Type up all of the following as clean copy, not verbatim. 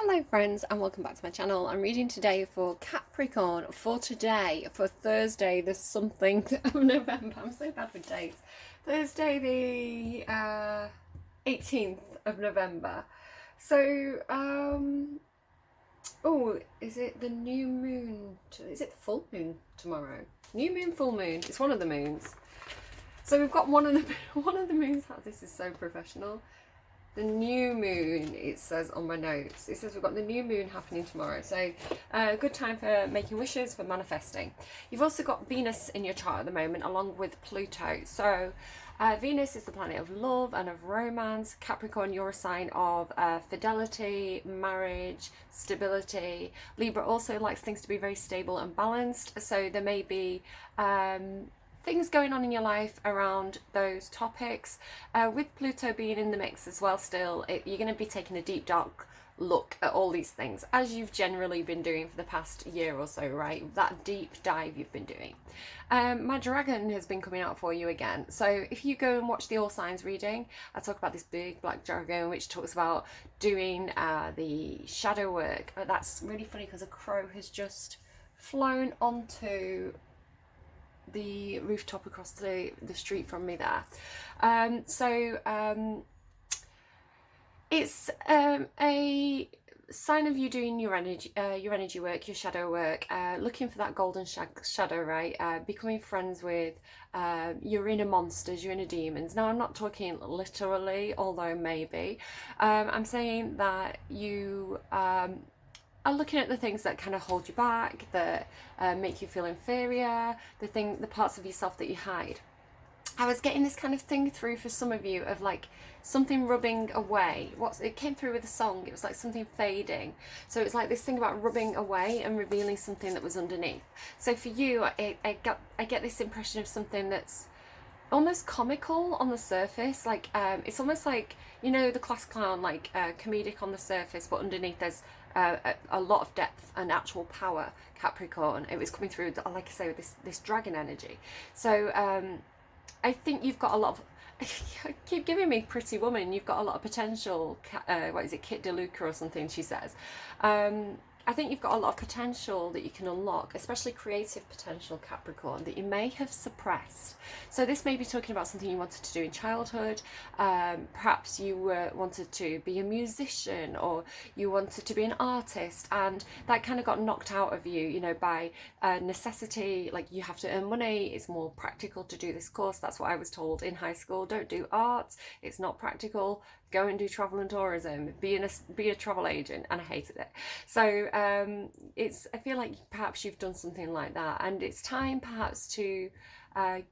Hello friends and welcome back to my channel. I'm reading today for Capricorn for today, for Thursday the something of November. I'm so bad with dates. Thursday the 18th of November. So, oh, is it the new moon? Is it the full moon tomorrow? New moon, full moon. It's one of the moons. So we've got one of the moons. Oh, this is so professional. The new moon, it says on my notes. It says we've got the new moon happening tomorrow. So good time for making wishes, for manifesting. You've also got Venus in your chart at the moment, along with Pluto. So Venus is the planet of love and of romance. Capricorn, you're a sign of fidelity, marriage, stability. Libra also likes things to be very stable and balanced. So there may be things going on in your life around those topics. With Pluto being in the mix as well still, you're going to be taking a deep dark look at all these things, as you've generally been doing for the past year or so, right? That deep dive you've been doing. My dragon has been coming out for you again. So if you go and watch the All Signs reading, I talk about this big black dragon which talks about doing the shadow work. But that's really funny because a crow has just flown onto the rooftop across the street from me there. It's a sign of you doing your energy work, your shadow work, looking for that golden shadow, right? Becoming friends with your inner monsters, your inner demons. Now, I'm not talking literally, although maybe. I'm saying that you are looking at the things that kind of hold you back, that make you feel inferior, the parts of yourself that you hide. I was getting this kind of thing through for some of you of like something rubbing away. It came through with a song. It was like something fading. So it's like this thing about rubbing away and revealing something that was underneath. So for you, I get this impression of something that's almost comical on the surface. Like it's almost like, you know, the class clown, like comedic on the surface, but underneath there's a lot of depth and actual power. Capricorn, it was coming through, like I say, with this dragon energy. So I think you've got a lot of keep giving me pretty woman. You've got a lot of potential. What is it, Kit DeLuca or something she says. I think you've got a lot of potential that you can unlock, especially creative potential, Capricorn, that you may have suppressed. So this may be talking about something you wanted to do in childhood. Perhaps you wanted to be a musician, or you wanted to be an artist, and that kind of got knocked out of you, you know, by necessity. Like, you have to earn money. It's more practical to do this course. That's what I was told in high school. Don't do art. It's not practical. Go and do travel and tourism, be a travel agent, and I hated it. So I feel like perhaps you've done something like that, and it's time perhaps to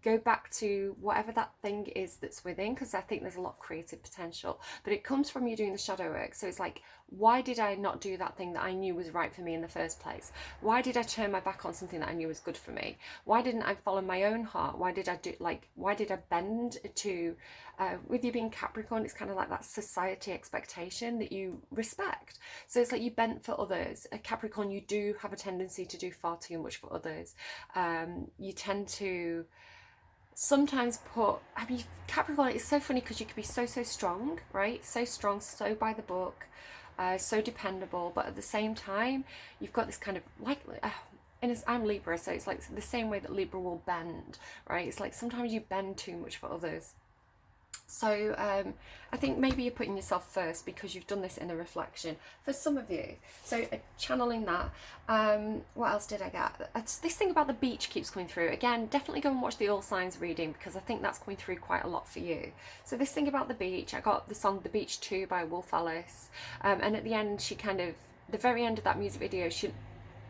go back to whatever that thing is that's within, because I think there's a lot of creative potential, but it comes from you doing the shadow work. So it's like, why did I not do that thing that I knew was right for me in the first place? Why did I turn my back on something that I knew was good for me? Why didn't I follow my own heart? Why did I bend to with you being Capricorn, it's kind of like that society expectation that you respect. So it's like you bent for others. Capricorn, you do have a tendency to do far too much for others. You tend to sometimes Capricorn, it's so funny because you can be so strong, right? So strong, so by the book, so dependable, but at the same time you've got this kind of like and I'm Libra, so it's like the same way that Libra will bend, right? It's like sometimes you bend too much for others. So I think maybe you're putting yourself first because you've done this in a reflection for some of you. So channeling that. What else did I get? This thing about the beach keeps coming through. Again, definitely go and watch the All Signs reading because I think that's coming through quite a lot for you. So this thing about the beach, I got the song The Beach 2 by Wolf Alice. And at the end, the very end of that music video,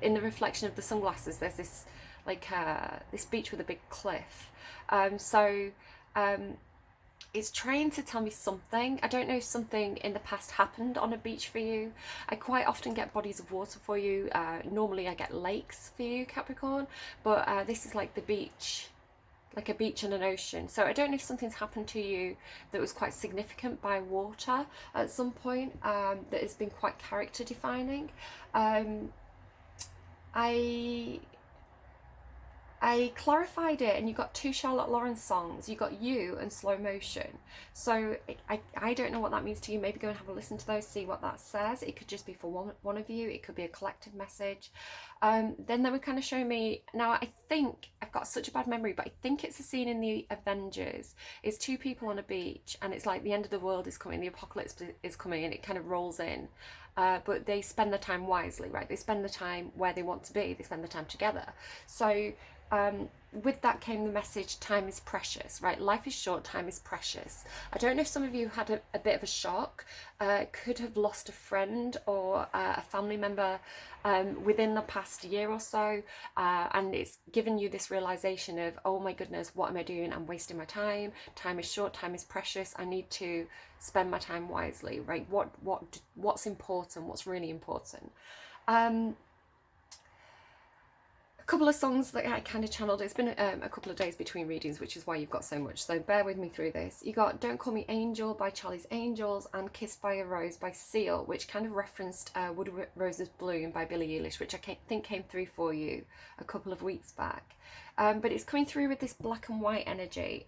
in the reflection of the sunglasses, there's this like this beach with a big cliff. It's trying to tell me something. I don't know if something in the past happened on a beach for you. I quite often get bodies of water for you. Normally I get lakes for you, Capricorn, but this is like the beach, like a beach and an ocean. So I don't know if something's happened to you that was quite significant by water at some point, that has been quite character defining. I clarified it, and you got 2 Charlotte Lawrence songs. You got You and Slow Motion. So I don't know what that means to you. Maybe go and have a listen to those, see what that says. It could just be for one of you. It could be a collective message. Then they were kind of showing me, now I think, I've got such a bad memory, but I think it's a scene in the Avengers. It's 2 people on a beach, and it's like the end of the world is coming, the apocalypse is coming, and it kind of rolls in. But they spend the time wisely, right? They spend the time where they want to be. They spend the time together. So with that came the message, time is precious, right? Life is short, time is precious. I don't know if some of you had a bit of a shock, could have lost a friend or a family member within the past year or so, and it's given you this realization of, oh my goodness, what am I doing? I'm wasting my time. Time is short, time is precious. I need to spend my time wisely, right? What's important? What's really important? A couple of songs that I kind of channeled. It's been a couple of days between readings, which is why you've got so much, so bear with me through this. You got Don't Call Me Angel by Charlie's Angels and Kissed by a Rose by Seal, which kind of referenced Wood Roses Bloom by Billie Eilish, which I think came through for you a couple of weeks back. But it's coming through with this black and white energy.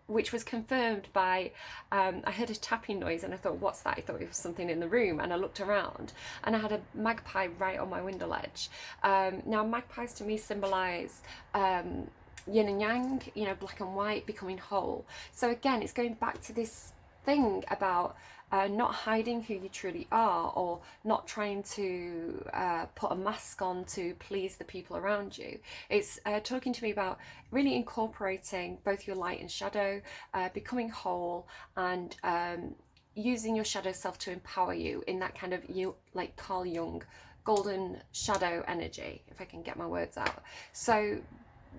Which was confirmed by, I heard a tapping noise and I thought, what's that? I thought it was something in the room, and I looked around and I had a magpie right on my window ledge. Now magpies to me symbolise yin and yang, you know, black and white, becoming whole. So again, it's going back to this thing about not hiding who you truly are, or not trying to put a mask on to please the people around you. It's talking to me about really incorporating both your light and shadow, becoming whole, and using your shadow self to empower you in that kind of, like Carl Jung, golden shadow energy, if I can get my words out. So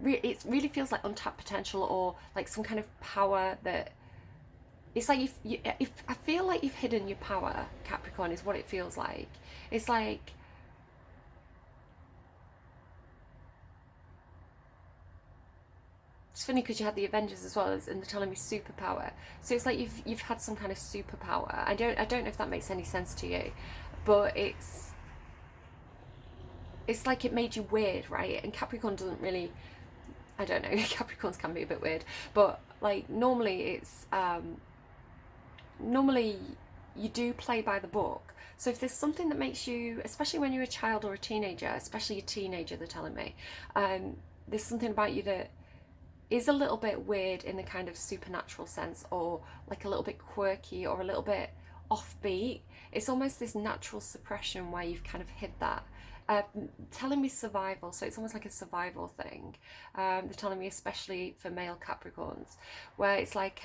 it really feels like untapped potential, or like some kind of power that, it's like if I feel like you've hidden your power, Capricorn, is what it feels like. It's like, it's funny because you had the Avengers as well, and they're telling me superpower. So it's like you've had some kind of superpower. I don't know if that makes any sense to you, but it's like it made you weird, right? And Capricorn doesn't really, I don't know, Capricorns can be a bit weird, but like normally it's normally you do play by the book. So if there's something that makes you, especially when you're a child or a teenager, especially a teenager, they're telling me, there's something about you that is a little bit weird in the kind of supernatural sense, or like a little bit quirky, or a little bit offbeat. It's almost this natural suppression where you've kind of hid that. Telling me survival, so it's almost like a survival thing. They're telling me, especially for male Capricorns, where it's like,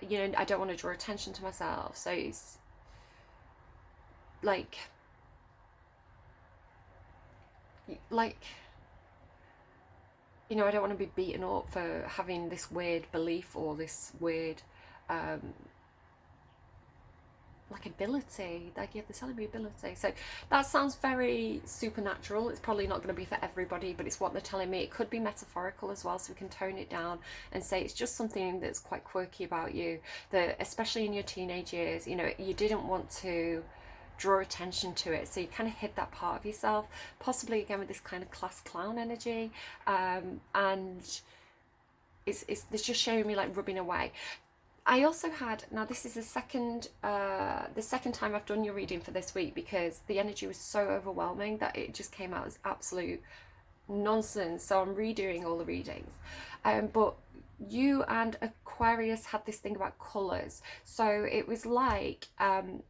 you know, I don't want to draw attention to myself, so it's like you know, I don't want to be beaten up for having this weird belief, or this weird like ability, like, yeah, they're telling me ability. So that sounds very supernatural. It's probably not going to be for everybody, but it's what they're telling me. It could be metaphorical as well, so we can tone it down and say it's just something that's quite quirky about you, that especially in your teenage years, you know, you didn't want to draw attention to it, so you kind of hid that part of yourself, possibly again with this kind of class clown energy, and it's just showing me like rubbing away. I also had, now this is the second time I've done your reading for this week, because the energy was so overwhelming that it just came out as absolute nonsense, so I'm redoing all the readings. But you and Aquarius had this thing about colours, so it was like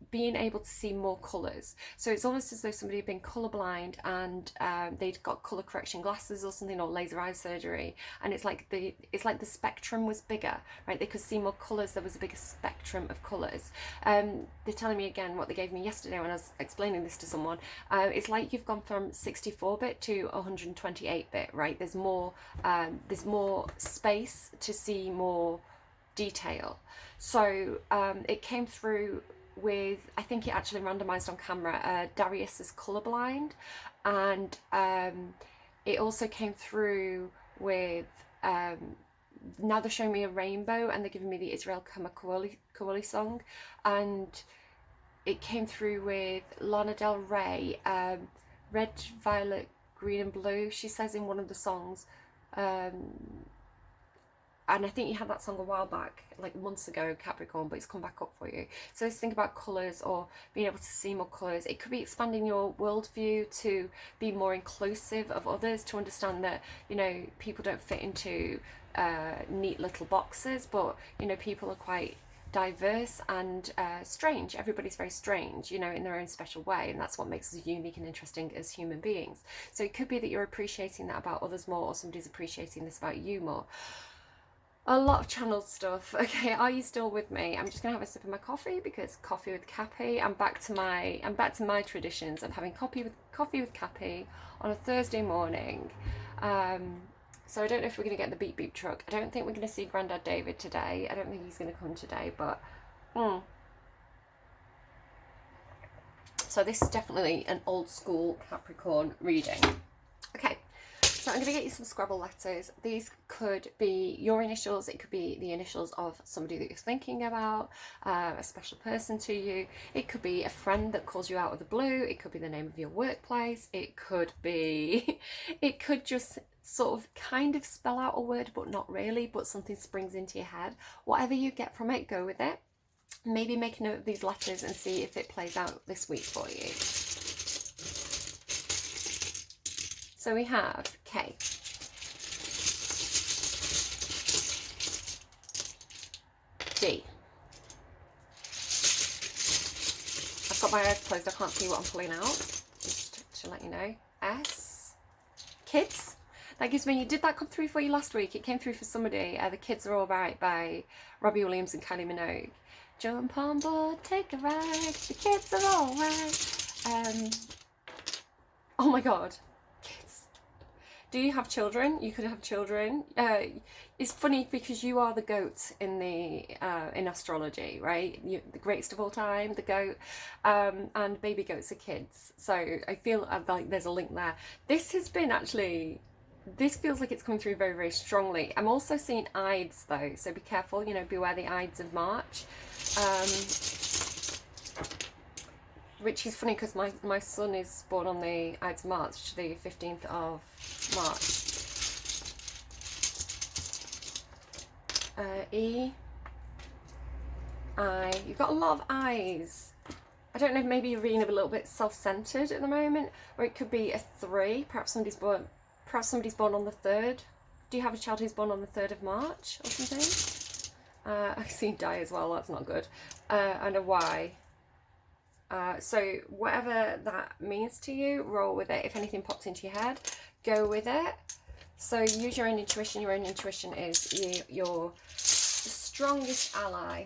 being able to see more colours. So it's almost as though somebody had been colourblind, and they'd got colour correction glasses or something, or laser eye surgery, and it's like the spectrum was bigger, right? They could see more colours, there was a bigger spectrum of colours. They're telling me again what they gave me yesterday when I was explaining this to someone. It's like you've gone from 64-bit to 128-bit, right? There's more space to see more detail. So it came through with, I think it actually randomized on camera, Darius is colorblind, and it also came through with, now they're showing me a rainbow, and they're giving me the Israel Kamakawiwo'ole song, and it came through with Lana Del Rey, Red, Violet, green and blue. She says in one of the songs, and I think you had that song a while back, like months ago, Capricorn, but it's come back up for you. So let's think about colours, or being able to see more colours. It could be expanding your worldview to be more inclusive of others, to understand that, you know, people don't fit into neat little boxes, but, you know, people are quite diverse and strange. Everybody's very strange, you know, in their own special way, and that's what makes us unique and interesting as human beings. So it could be that you're appreciating that about others more, or somebody's appreciating this about you more. A lot of channeled stuff. Okay, are you still with me? I'm just gonna have a sip of my coffee, because coffee with Cappy. I'm back to my traditions of having coffee with Cappy on a Thursday morning. So I don't know if we're gonna get the beep beep truck. I don't think we're gonna see Grandad David today. I don't think he's gonna come today, but so this is definitely an old school Capricorn reading. Okay. So I'm going to get you some Scrabble letters. These could be your initials. It could be the initials of somebody that you're thinking about, a special person to you. It could be a friend that calls you out of the blue. It could be the name of your workplace. It could be, it could just sort of kind of spell out a word, but not really, but something springs into your head. Whatever you get from it, go with it. Maybe make a note of these letters and see if it plays out this week for you. So we have K, D. I've got my eyes closed, I can't see what I'm pulling out, just to let you know. S, Kids. That gives me, did that come through for you last week? It came through for somebody. The Kids Are All Right by Robbie Williams and Kylie Minogue. Jump on board, take a ride, the kids are all right. Oh my God. Do you have children? You could have children. It's funny because you are the goat in in astrology, right? The greatest of all time, the goat, and baby goats are kids. So I feel like there's a link there. This has been actually, this feels like it's coming through very, very strongly. I'm also seeing Ides though, so be careful. You know, beware the Ides of March. Which is funny because my son is born on the Ides of March, the 15th of March. E, I. You've got a lot of I's. I don't know, maybe you're being a little bit self-centered at the moment, or it could be a 3. Perhaps somebody's born on the 3rd. Do you have a child who's born on the 3rd of March or something? I see die as well. That's not good. And a Y. So whatever that means to you, roll with it. If anything pops into your head, go with it. So use your own intuition. Your own intuition is your strongest ally.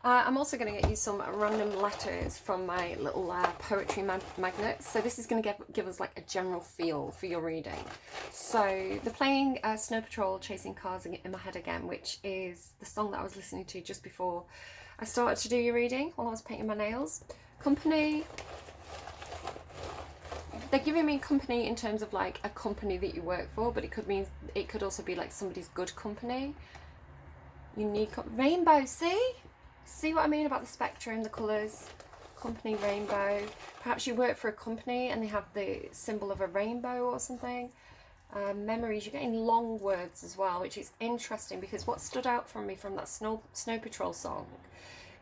I'm also going to get you some random letters from my little poetry magnets. So this is going to give us like a general feel for your reading. So they're playing Snow Patrol Chasing Cars in my head again, which is the song that I was listening to just before I started to do your reading while I was painting my nails. Company. They're giving me company in terms of like a company that you work for, but it could also be like somebody's good company. Unique rainbow, see? See what I mean about the spectrum, the colours? Company, rainbow. Perhaps you work for a company and they have the symbol of a rainbow or something. Memories, you're getting long words as well, which is interesting because what stood out from me from that Snow Patrol song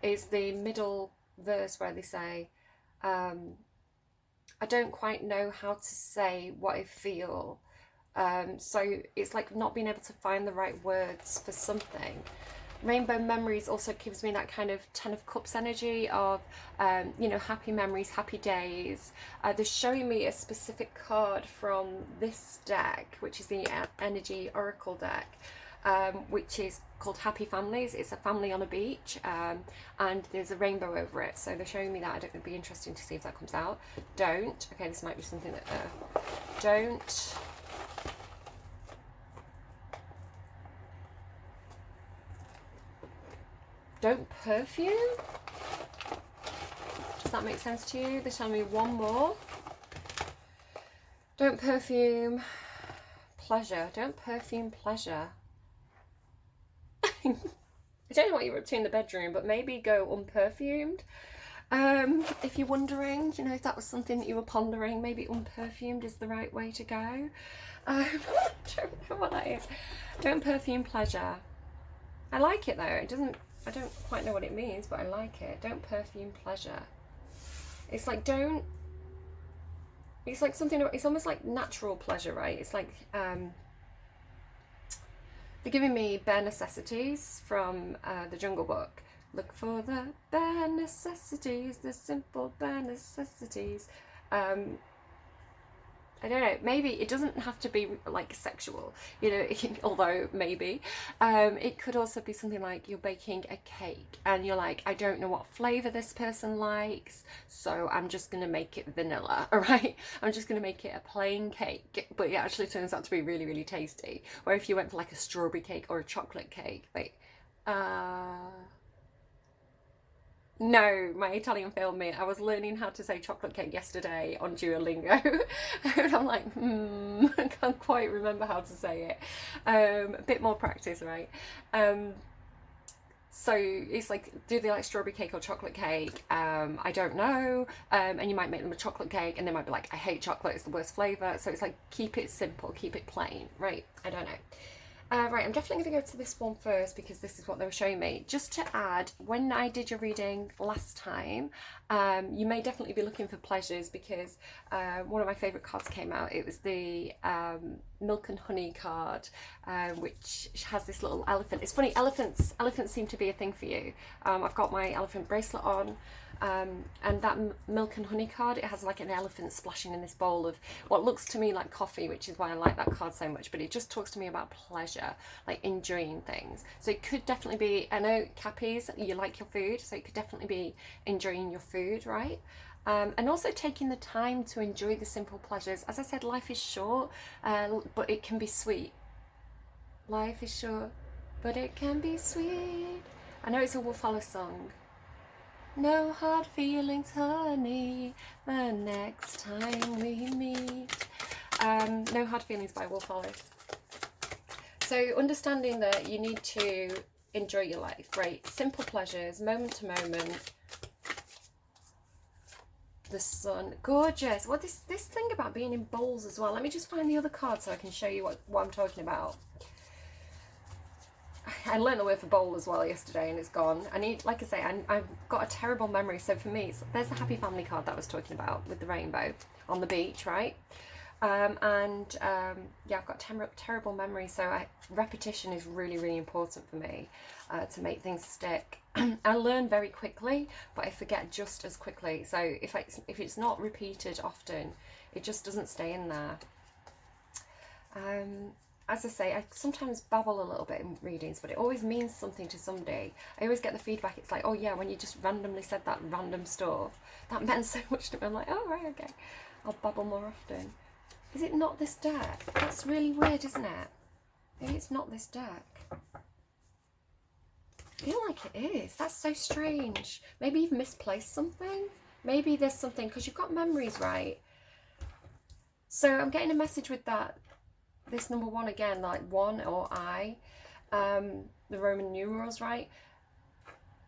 is the middle verse where they say, I don't quite know how to say what I feel. So it's like not being able to find the right words for something. Rainbow memories also gives me that kind of 10 of Cups energy of, you know, happy memories, happy days. They're showing me a specific card from this deck, which is the Energy Oracle deck, which is called Happy Families. It's a family on a beach, and there's a rainbow over it. So they're showing me that. I don't know, it'd be interesting to see if that comes out. Don't. Okay, this might be something that, don't. Don't perfume? Does that make sense to you? They're telling me one more. Don't perfume pleasure. Don't perfume pleasure. I don't know what you're up to in the bedroom, but maybe go unperfumed. If you're wondering, you know, if that was something that you were pondering, maybe unperfumed is the right way to go. I don't know what that is. Don't perfume pleasure. I like it though. It doesn't. I don't quite know what it means, but I like it. Don't perfume pleasure. It's like don't. It's like something. It's almost like natural pleasure, right? It's like they're giving me bare necessities from the Jungle Book. Look for the bare necessities, the simple bare necessities. I don't know, maybe it doesn't have to be like sexual, you know, although maybe. It could also be something like you're baking a cake and you're like, I don't know what flavour this person likes, so I'm just going to make it vanilla, all right? I'm just going to make it a plain cake, but it actually turns out to be really, really tasty. Where if you went for like a strawberry cake or a chocolate cake, like, no, my Italian failed me. I was learning how to say chocolate cake yesterday on Duolingo. And I'm like, I can't quite remember how to say it. A bit more practice, right? So it's like, do they like strawberry cake or chocolate cake? I don't know. And you might make them a chocolate cake and they might be like, I hate chocolate, it's the worst flavour. So it's like, keep it simple, keep it plain, right? I don't know. Right, I'm definitely going to go to this one first because this is what they were showing me. Just to add, when I did your reading last time, you may definitely be looking for pleasures because one of my favourite cards came out. It was the Milk and Honey card, which has this little elephant. It's funny, elephants seem to be a thing for you. I've got my elephant bracelet on. And that Milk and Honey card, it has like an elephant splashing in this bowl of what looks to me like coffee, which is why I like that card so much, but it just talks to me about pleasure, like enjoying things. So it could definitely be, I know Cappies, you like your food, so it could definitely be enjoying your food, right? And also taking the time to enjoy the simple pleasures. As I said, life is short, but it can be sweet. Life is short, but it can be sweet. I know it's a Wolf Alice song. No hard feelings, honey, the next time we meet. No Hard Feelings by Wolf Alice. So understanding that you need to enjoy your life, right? Simple pleasures, moment to moment. The sun, gorgeous. Well, this thing about being in bowls as well. Let me just find the other card so I can show you what I'm talking about. I learned the word for bowl as well yesterday and it's gone. I need, like I say, I've got a terrible memory. So for me, there's the Happy Family card that I was talking about with the rainbow on the beach, right? Yeah, I've got terrible memory. So repetition is really, really important for me to make things stick. I learn very quickly, but I forget just as quickly. So if it's not repeated often, it just doesn't stay in there. As I say, I sometimes babble a little bit in readings, but it always means something to somebody. I always get the feedback, it's like, oh yeah, when you just randomly said that random stuff, that meant so much to me. I'm like, oh right, okay, I'll babble more often. Is it not this deck? That's really weird, isn't it? Maybe it's not this deck. I feel like it is. That's so strange. Maybe you've misplaced something. Maybe there's something, because you've got memories, right? So I'm getting a message with that. This number one again, like one or I, the Roman numerals, right?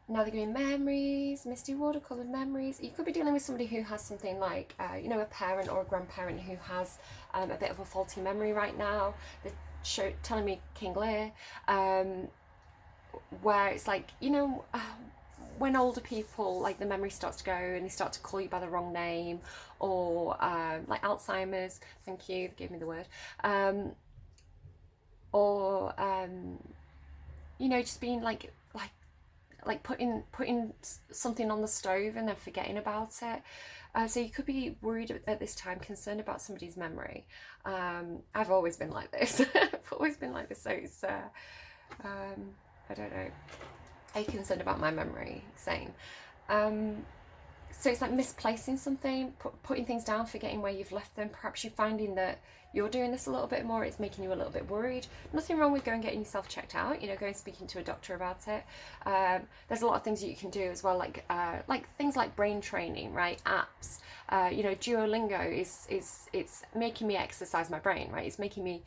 Now they're giving memories, misty watercoloured memories. You could be dealing with somebody who has something like, you know, a parent or a grandparent who has a bit of a faulty memory right now. They're telling me King Lear, where it's like, you know, when older people, like the memory starts to go and they start to call you by the wrong name, or like Alzheimer's, thank you, gave me the word, or you know, just being like putting something on the stove and then forgetting about it. So you could be worried at this time, concerned about somebody's memory. I've always been like this. I've always been like this, so it's I don't know. Are you concerned about my memory? Same. So it's like misplacing something, putting things down, forgetting where you've left them. Perhaps you're finding that you're doing this a little bit more, it's making you a little bit worried. Nothing wrong with going and getting yourself checked out, you know, going and speaking to a doctor about it. There's a lot of things that you can do as well, like things like brain training, right? Apps. You know, Duolingo it's making me exercise my brain, right? It's making me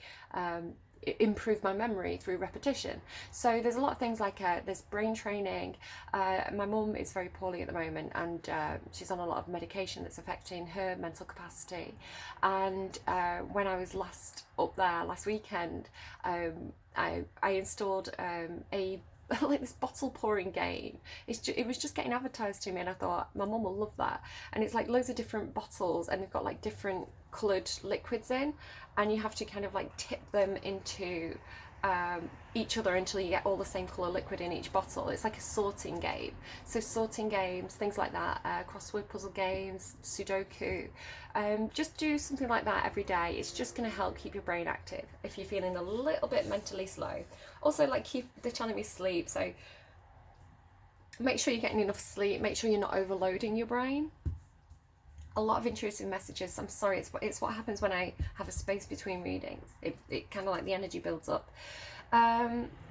improve my memory through repetition. So there's a lot of things like there's brain training. My mum is very poorly at the moment, and she's on a lot of medication that's affecting her mental capacity. And when I was last up there last weekend, I installed a like this bottle pouring game. It was just getting advertised to me, and I thought my mum will love that. And it's like loads of different bottles, and they've got like different coloured liquids in, and you have to kind of like tip them into each other until you get all the same colour liquid in each bottle. It's like a sorting game. So sorting games, things like that, crossword puzzle games, Sudoku. Just do something like that every day. It's just going to help keep your brain active if you're feeling a little bit mentally slow. Also, like, they're telling me sleep, so make sure you're getting enough sleep. Make sure you're not overloading your brain. A lot of intrusive messages. I'm sorry, it's what happens when I have a space between readings. It kind of like the energy builds up.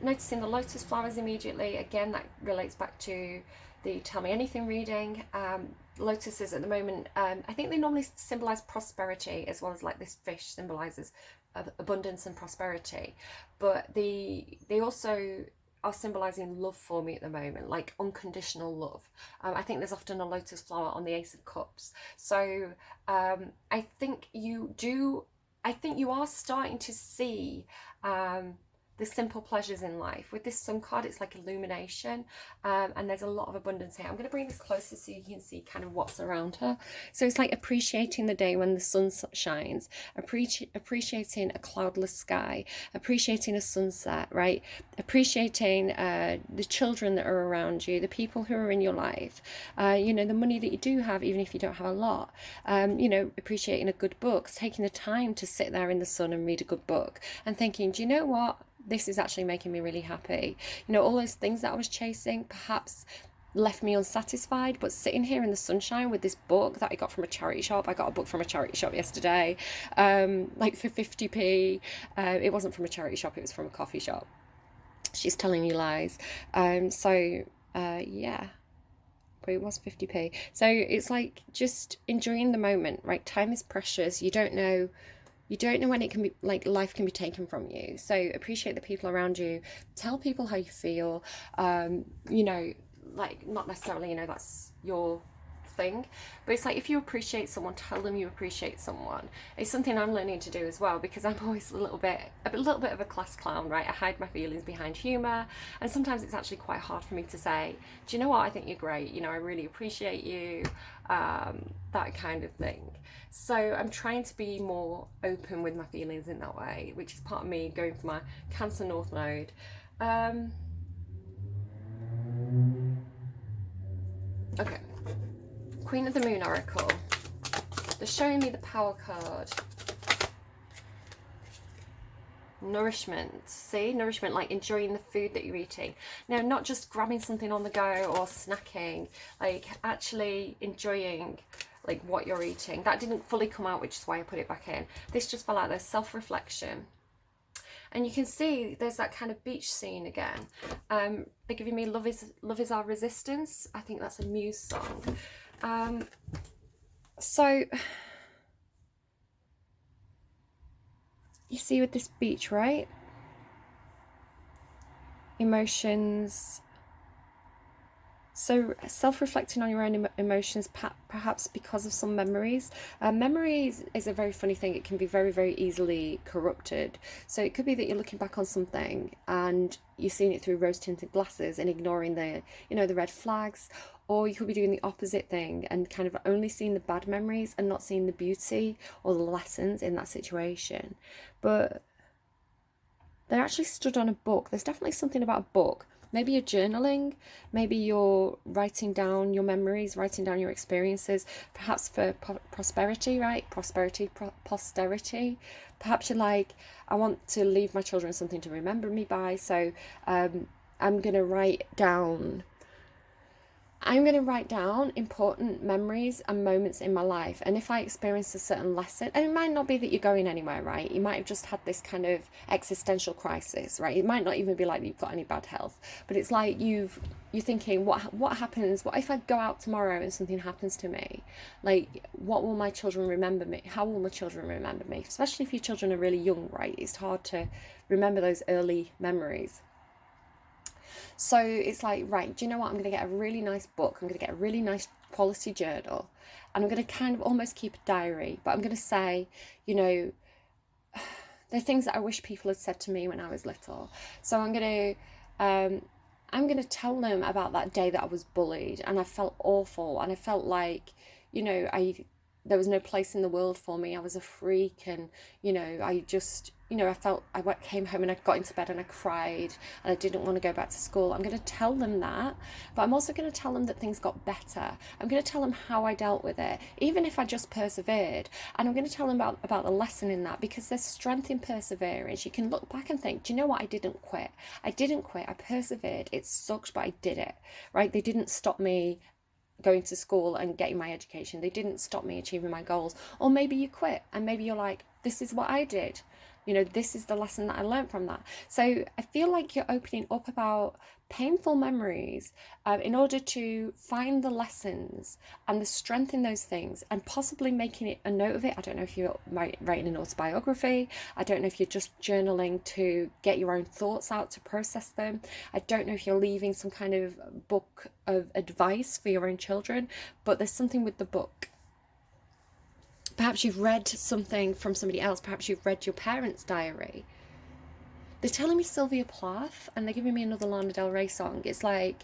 Noticing the lotus flowers immediately. Again, that relates back to the Tell Me Anything reading. Lotuses at the moment, I think they normally symbolize prosperity, as well as like this fish symbolizes abundance and prosperity. But they also are symbolizing love for me at the moment, like unconditional love. I think there's often a lotus flower on the Ace of Cups. So I think you are starting to see the simple pleasures in life. With this Sun card, it's like illumination, and there's a lot of abundance here. I'm going to bring this closer so you can see kind of what's around her. So it's like appreciating the day when the sun shines, appreciating a cloudless sky, appreciating a sunset, right? Appreciating the children that are around you, the people who are in your life, you know, the money that you do have, even if you don't have a lot, you know, appreciating a good book, taking the time to sit there in the sun and read a good book and thinking, do you know what? This is actually making me really happy. You know, all those things that I was chasing perhaps left me unsatisfied, but sitting here in the sunshine with this book that I got from a charity shop. I got a book from a charity shop yesterday, like for 50p. It wasn't from a charity shop, it was from a coffee shop. She's telling you lies. Yeah, but it was 50p. So it's like just enjoying the moment, right? Time is precious. You don't know when it can be, like, life can be taken from you. So appreciate the people around you. Tell people how you feel. You know, like, not necessarily, you know, that's your thing, but it's like, if you appreciate someone, tell them you appreciate someone. It's something I'm learning to do as well, because I'm always a little bit of a class clown, right? I hide my feelings behind humor, and sometimes it's actually quite hard for me to say, do you know what, I think you're great, you know, I really appreciate you, that kind of thing. So I'm trying to be more open with my feelings in that way, which is part of me going for my Cancer North node. Okay, Queen of the Moon Oracle. They're showing me the Power card. Nourishment. See, nourishment, like enjoying the food that you're eating. Now, not just grabbing something on the go or snacking, like actually enjoying like what you're eating. That didn't fully come out, which is why I put it back in. This just fell out there. Self-reflection. And you can see there's that kind of beach scene again. They're giving me Love is Our Resistance. I think that's a Muse song. So you see with this beach, right? Emotions. So self-reflecting on your own emotions, perhaps because of some memories. Memories is a very funny thing. It can be very, very easily corrupted. So it could be that you're looking back on something and you're seeing it through rose-tinted glasses and ignoring the, you know, the red flags. Or you could be doing the opposite thing and kind of only seeing the bad memories and not seeing the beauty or the lessons in that situation. But they're actually stood on a book. There's definitely something about a book. Maybe you're journaling, maybe you're writing down your memories, writing down your experiences, perhaps for prosperity, right? Posterity. Perhaps you're like, I want to leave my children something to remember me by, so I'm going to write down I'm going to write down important memories and moments in my life. And if I experience a certain lesson, and it might not be that you're going anywhere, right? You might have just had this kind of existential crisis, right? It might not even be like you've got any bad health, but it's like you're thinking, what happens? What if I go out tomorrow and something happens to me? Like, what will my children remember me? How will my children remember me? Especially if your children are really young, right? It's hard to remember those early memories. So it's like, right, do you know what? I'm going to get a really nice book. I'm going to get a really nice quality journal. And I'm going to kind of almost keep a diary. But I'm going to say, you know, the things that I wish people had said to me when I was little. So I'm going to tell them about that day that I was bullied and I felt awful. And I felt like, you know, there was no place in the world for me. I was a freak, and you know, I came home and I got into bed and I cried and I didn't want to go back to school. I'm going to tell them that, but I'm also going to tell them that things got better. I'm going to tell them how I dealt with it, even if I just persevered. And I'm going to tell them about the lesson in that, because there's strength in perseverance. You can look back and think, do you know what? I didn't quit. I persevered. It sucked, but I did it, right? They didn't stop me going to school and getting my education. They didn't stop me achieving my goals. Or maybe you quit and maybe you're like, this is what I did. You know, this is the lesson that I learned from that. So I feel like you're opening up about painful memories in order to find the lessons and the strength in those things, and possibly making it a note of it. I don't know if you're writing an autobiography. I don't know if you're just journaling to get your own thoughts out, to process them. I don't know if you're leaving some kind of book of advice for your own children, but there's something with the book. Perhaps you've read something from somebody else. Perhaps you've read your parents' diary. They're telling me Sylvia Plath, and they're giving me another Lana Del Rey song. It's like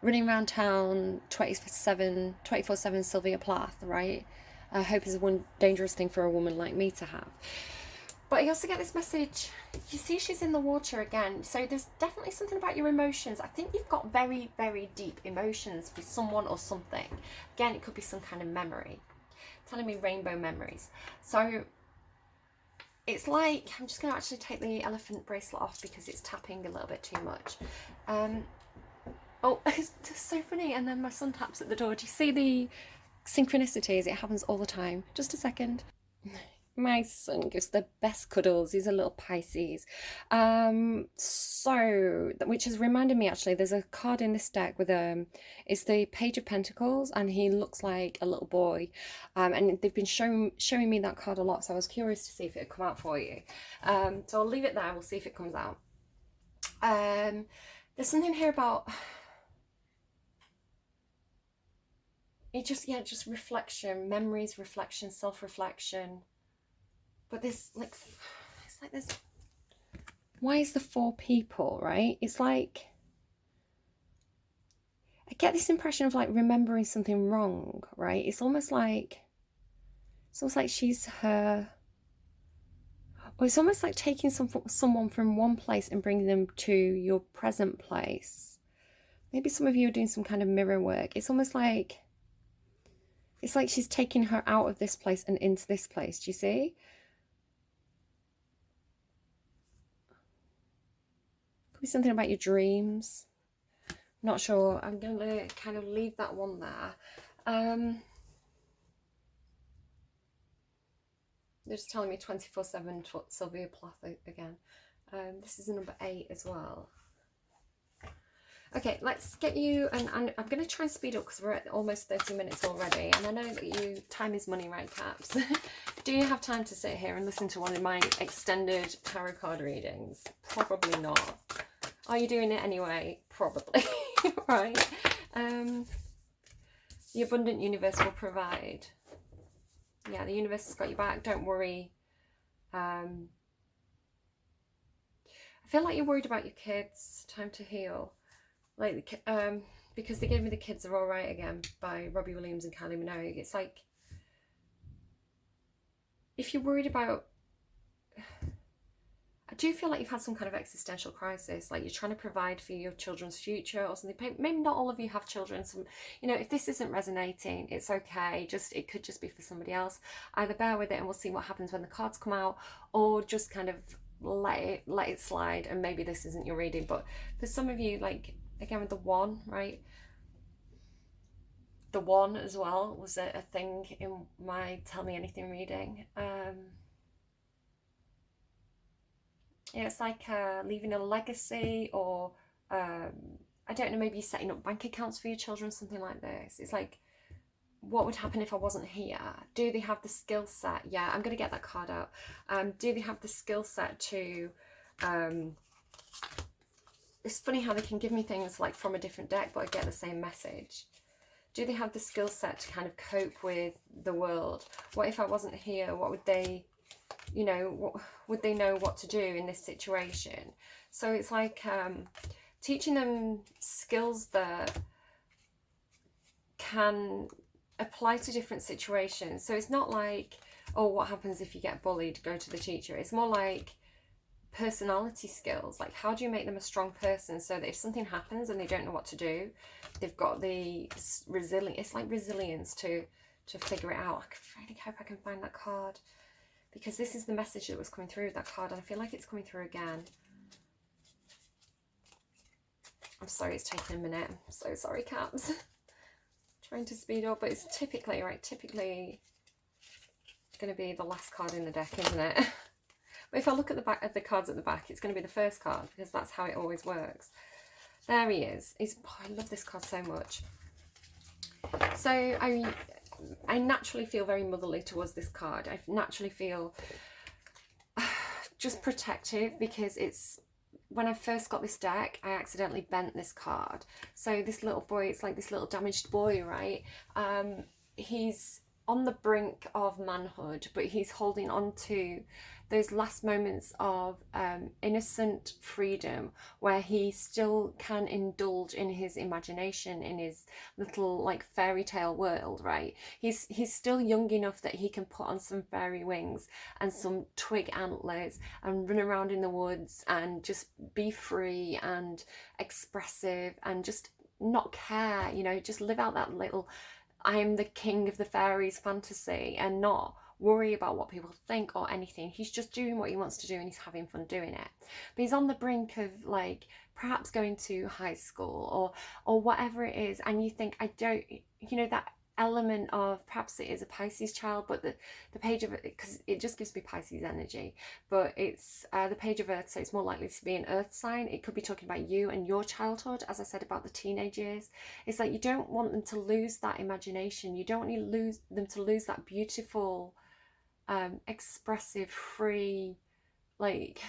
running around town 24/7 Sylvia Plath, right? I hope is one dangerous thing for a woman like me to have. But I also get this message. You see, she's in the water again. So there's definitely something about your emotions. I think you've got very, very deep emotions for someone or something. Again, it could be some kind of memory. Telling me rainbow memories. So it's like, I'm just going to actually take the elephant bracelet off because it's tapping a little bit too much. Oh, it's just so funny. And then my son taps at the door. Do you see the synchronicities? It happens all the time. Just a second. My son gives the best cuddles. He's a little Pisces. Which has reminded me, actually, there's a card in this deck with it's the Page of Pentacles, and he looks like a little boy. And they've been showing me that card a lot, so I was curious to see if it would come out for you. So I'll leave it there. We'll see if it comes out. There's something here about it. Just reflection, memories, reflection, self-reflection. But it's like there's, why is the 4 people, right? It's like, I get this impression of like remembering something wrong, right? It's almost like she's her, or it's almost like taking someone from one place and bringing them to your present place. Maybe some of you are doing some kind of mirror work. It's almost like, it's like she's taking her out of this place and into this place. Do you see? Something about your dreams. Not sure. I'm going to kind of leave that one there. They're just telling me 24/7 Sylvia Plath again. This is a number 8 as well. Okay, let's get you, and I'm going to try and speed up because we're at almost 30 minutes already, and I know that time is money, right, Caps? Do you have time to sit here and listen to one of my extended tarot card readings? Probably not. Are you doing it anyway? Probably, right? The abundant universe will provide. Yeah, the universe has got your back. Don't worry. I feel like you're worried about your kids. Time to heal. Like, because they gave me The Kids Are Alright Again by Robbie Williams and Kylie Minogue. It's like, if you're worried about, I do feel like you've had some kind of existential crisis, like you're trying to provide for your children's future or something. Maybe not all of you have children. Some, you know, if this isn't resonating, it's okay. It could just be for somebody else. Either bear with it and we'll see what happens when the cards come out, or just kind of let it slide, and maybe this isn't your reading. But for some of you, like, again with the 1, right? The One as well was a thing in my Tell Me Anything reading. Yeah, it's like leaving a legacy, or I don't know, maybe setting up bank accounts for your children, something like this. It's like, what would happen if I wasn't here? Do they have the skill set? Yeah, I'm going to get that card out. Do they have the skill set to... it's funny how they can give me things like from a different deck, but I get the same message. Do they have the skill set to kind of cope with the world? What if I wasn't here? What would they, you know, what would they know what to do in this situation? So it's like teaching them skills that can apply to different situations. So it's not like, oh, what happens if you get bullied? Go to the teacher. It's more like personality skills. Like, how do you make them a strong person so that if something happens and they don't know what to do, they've got the resilience. It's like resilience to figure it out. I really hope I can find that card, because this is the message that was coming through with that card, and I feel like it's coming through again. I'm sorry it's taking a minute. I'm so sorry, Caps. Trying to speed up, but it's typically, right, typically going to be the last card in the deck, isn't it? But if I look at the back of the cards at the back, it's going to be the first card, because that's how it always works. There he is. Oh, I love this card so much. So I naturally feel very motherly towards this card. I naturally feel just protective, because it's, when I first got this deck, I accidentally bent this card. So this little boy, it's like this little damaged boy, right? He's on the brink of manhood, but he's holding on to those last moments of innocent freedom, where he still can indulge in his imagination, in his little like fairy tale world, right? He's still young enough that he can put on some fairy wings and some twig antlers and run around in the woods and just be free and expressive and just not care, you know, just live out that little I am the king of the fairies fantasy, and not worry about what people think or anything. He's just doing what he wants to do, and he's having fun doing it. But he's on the brink of like perhaps going to high school or whatever it is, and you think, I don't, you know, that element of, perhaps it is a Pisces child, but the page of it, because it just gives me Pisces energy, but it's the page of Earth, so it's more likely to be an Earth sign. It could be talking about you and your childhood, as I said about the teenage years. It's like you don't want them to lose that imagination. You don't want them to lose that beautiful expressive, free, like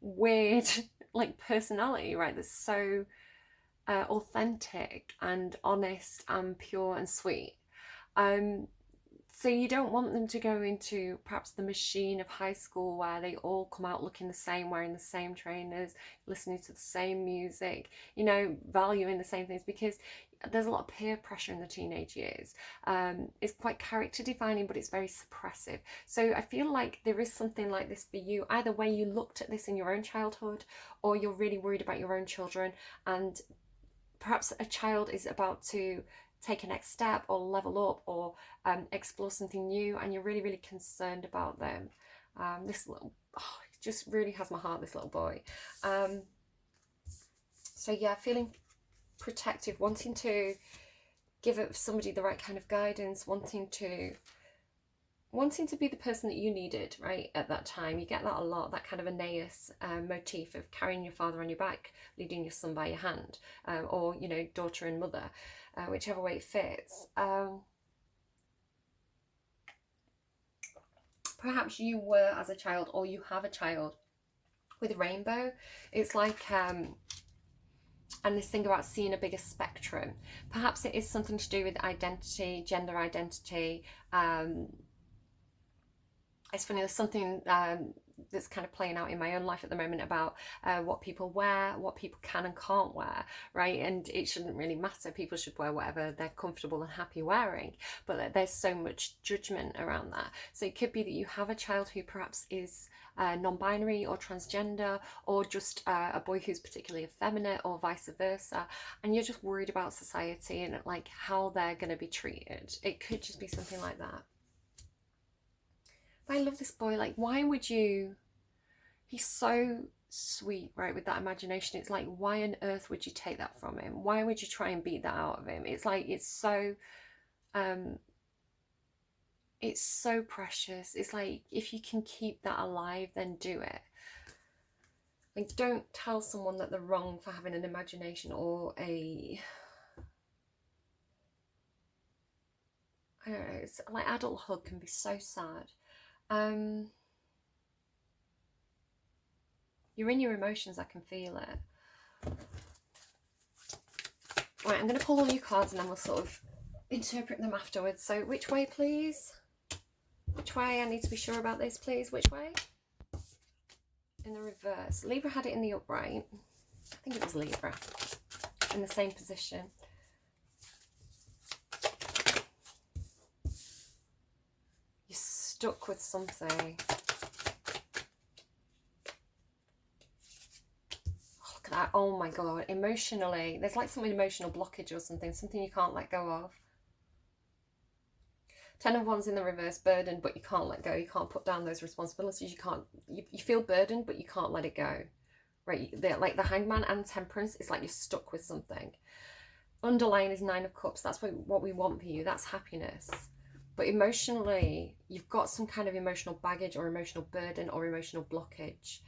weird like personality, right? That's so authentic and honest and pure and sweet. So you don't want them to go into perhaps the machine of high school, where they all come out looking the same, wearing the same trainers, listening to the same music, you know, valuing the same things, because there's a lot of peer pressure in the teenage years. It's quite character defining, but it's very suppressive. So I feel like there is something like this for you. Either way, you looked at this in your own childhood, or you're really worried about your own children, and perhaps a child is about to take a next step or level up or explore something new, and you're really, really concerned about them. This little, it just really has my heart, this little boy. So yeah, feeling protective, wanting to give somebody the right kind of guidance, wanting to be the person that you needed, right, at that time. You get that a lot, that kind of Aeneas motif of carrying your father on your back, leading your son by your hand, or, you know, daughter and mother, whichever way it fits. Perhaps you were as a child, or you have a child with rainbow. It's like, and this thing about seeing a bigger spectrum. Perhaps it is something to do with identity, gender identity. It's funny, there's something that's kind of playing out in my own life at the moment about what people wear, what people can and can't wear, right? And it shouldn't really matter. People should wear whatever they're comfortable and happy wearing, but there's so much judgment around that. So it could be that you have a child who perhaps is non-binary or transgender, or just a boy who's particularly effeminate, or vice versa, and you're just worried about society and like how they're going to be treated. It could just be something like that. I love this boy. Like, why would you? He's so sweet, right, with that imagination. It's like, why on earth would you take that from him? Why would you try and beat that out of him? It's like, it's so precious. It's like, if you can keep that alive, then do it. Like, don't tell someone that they're wrong for having an imagination, or a, I don't know, it's like, adulthood can be so sad. You're in your emotions, I can feel it. Right, I'm going to pull all your cards and then we'll sort of interpret them afterwards. So which way, please? Which way? I need to be sure about this, please. Which way? In the reverse. Libra had it in the upright. I think it was Libra. In the same position. You're stuck with something. That, oh my god, emotionally, there's like some emotional blockage or something you can't let go of. Ten of Wands in the reverse, burdened, but you can't let go. You can't put down those responsibilities. You feel burdened, but you can't let it go. Right, like the Hangman and Temperance, it's like you're stuck with something. Underlying is Nine of Cups. That's what we want for you. That's happiness. But emotionally, you've got some kind of emotional baggage or emotional burden or emotional blockage.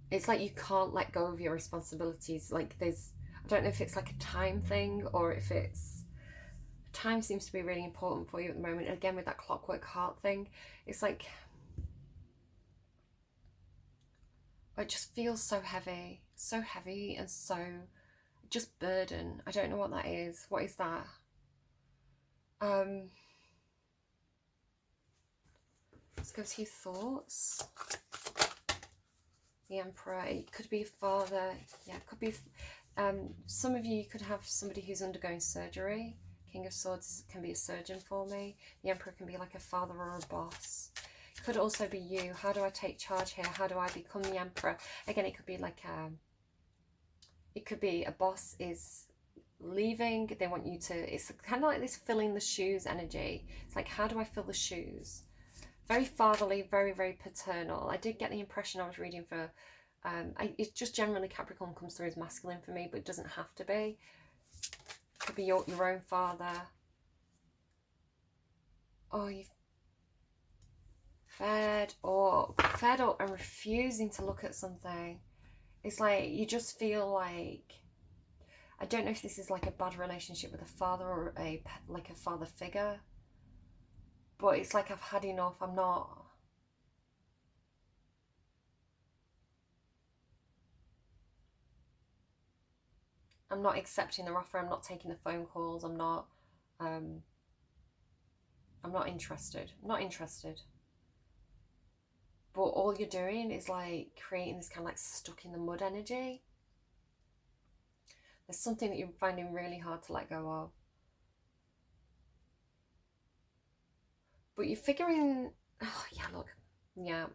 It's like you can't let go of your responsibilities. Like there's, I don't know if it's like a time thing, or if it's, time seems to be really important for you at the moment. Again, with that clockwork heart thing, it's like, it just feels so heavy and so just burden. I don't know what that is. What is that? Let's go to your thoughts. The Emperor, it could be a father. Yeah, it could be, some of you could have somebody who's undergoing surgery. King of Swords can be a surgeon for me. The Emperor can be like a father or a boss. It could also be you. How do I take charge here? How do I become the Emperor? Again, it could be like it could be a boss is leaving. They want you to, it's kind of like this filling the shoes energy. It's like, how do I fill the shoes? Very fatherly, very, very paternal. I did get the impression I was reading for, it's just generally Capricorn comes through as masculine for me, but it doesn't have to be. It could be your own father. Oh, you've fed up and refusing to look at something. It's like, you just feel like, I don't know if this is like a bad relationship with a father or like a father figure. But it's like, I've had enough. I'm not accepting the offer. I'm not taking the phone calls. I'm not interested. I'm not interested. But all you're doing is like creating this kind of like stuck in the mud energy. There's something that you're finding really hard to let go of. But you're figuring, oh yeah, look, yeah.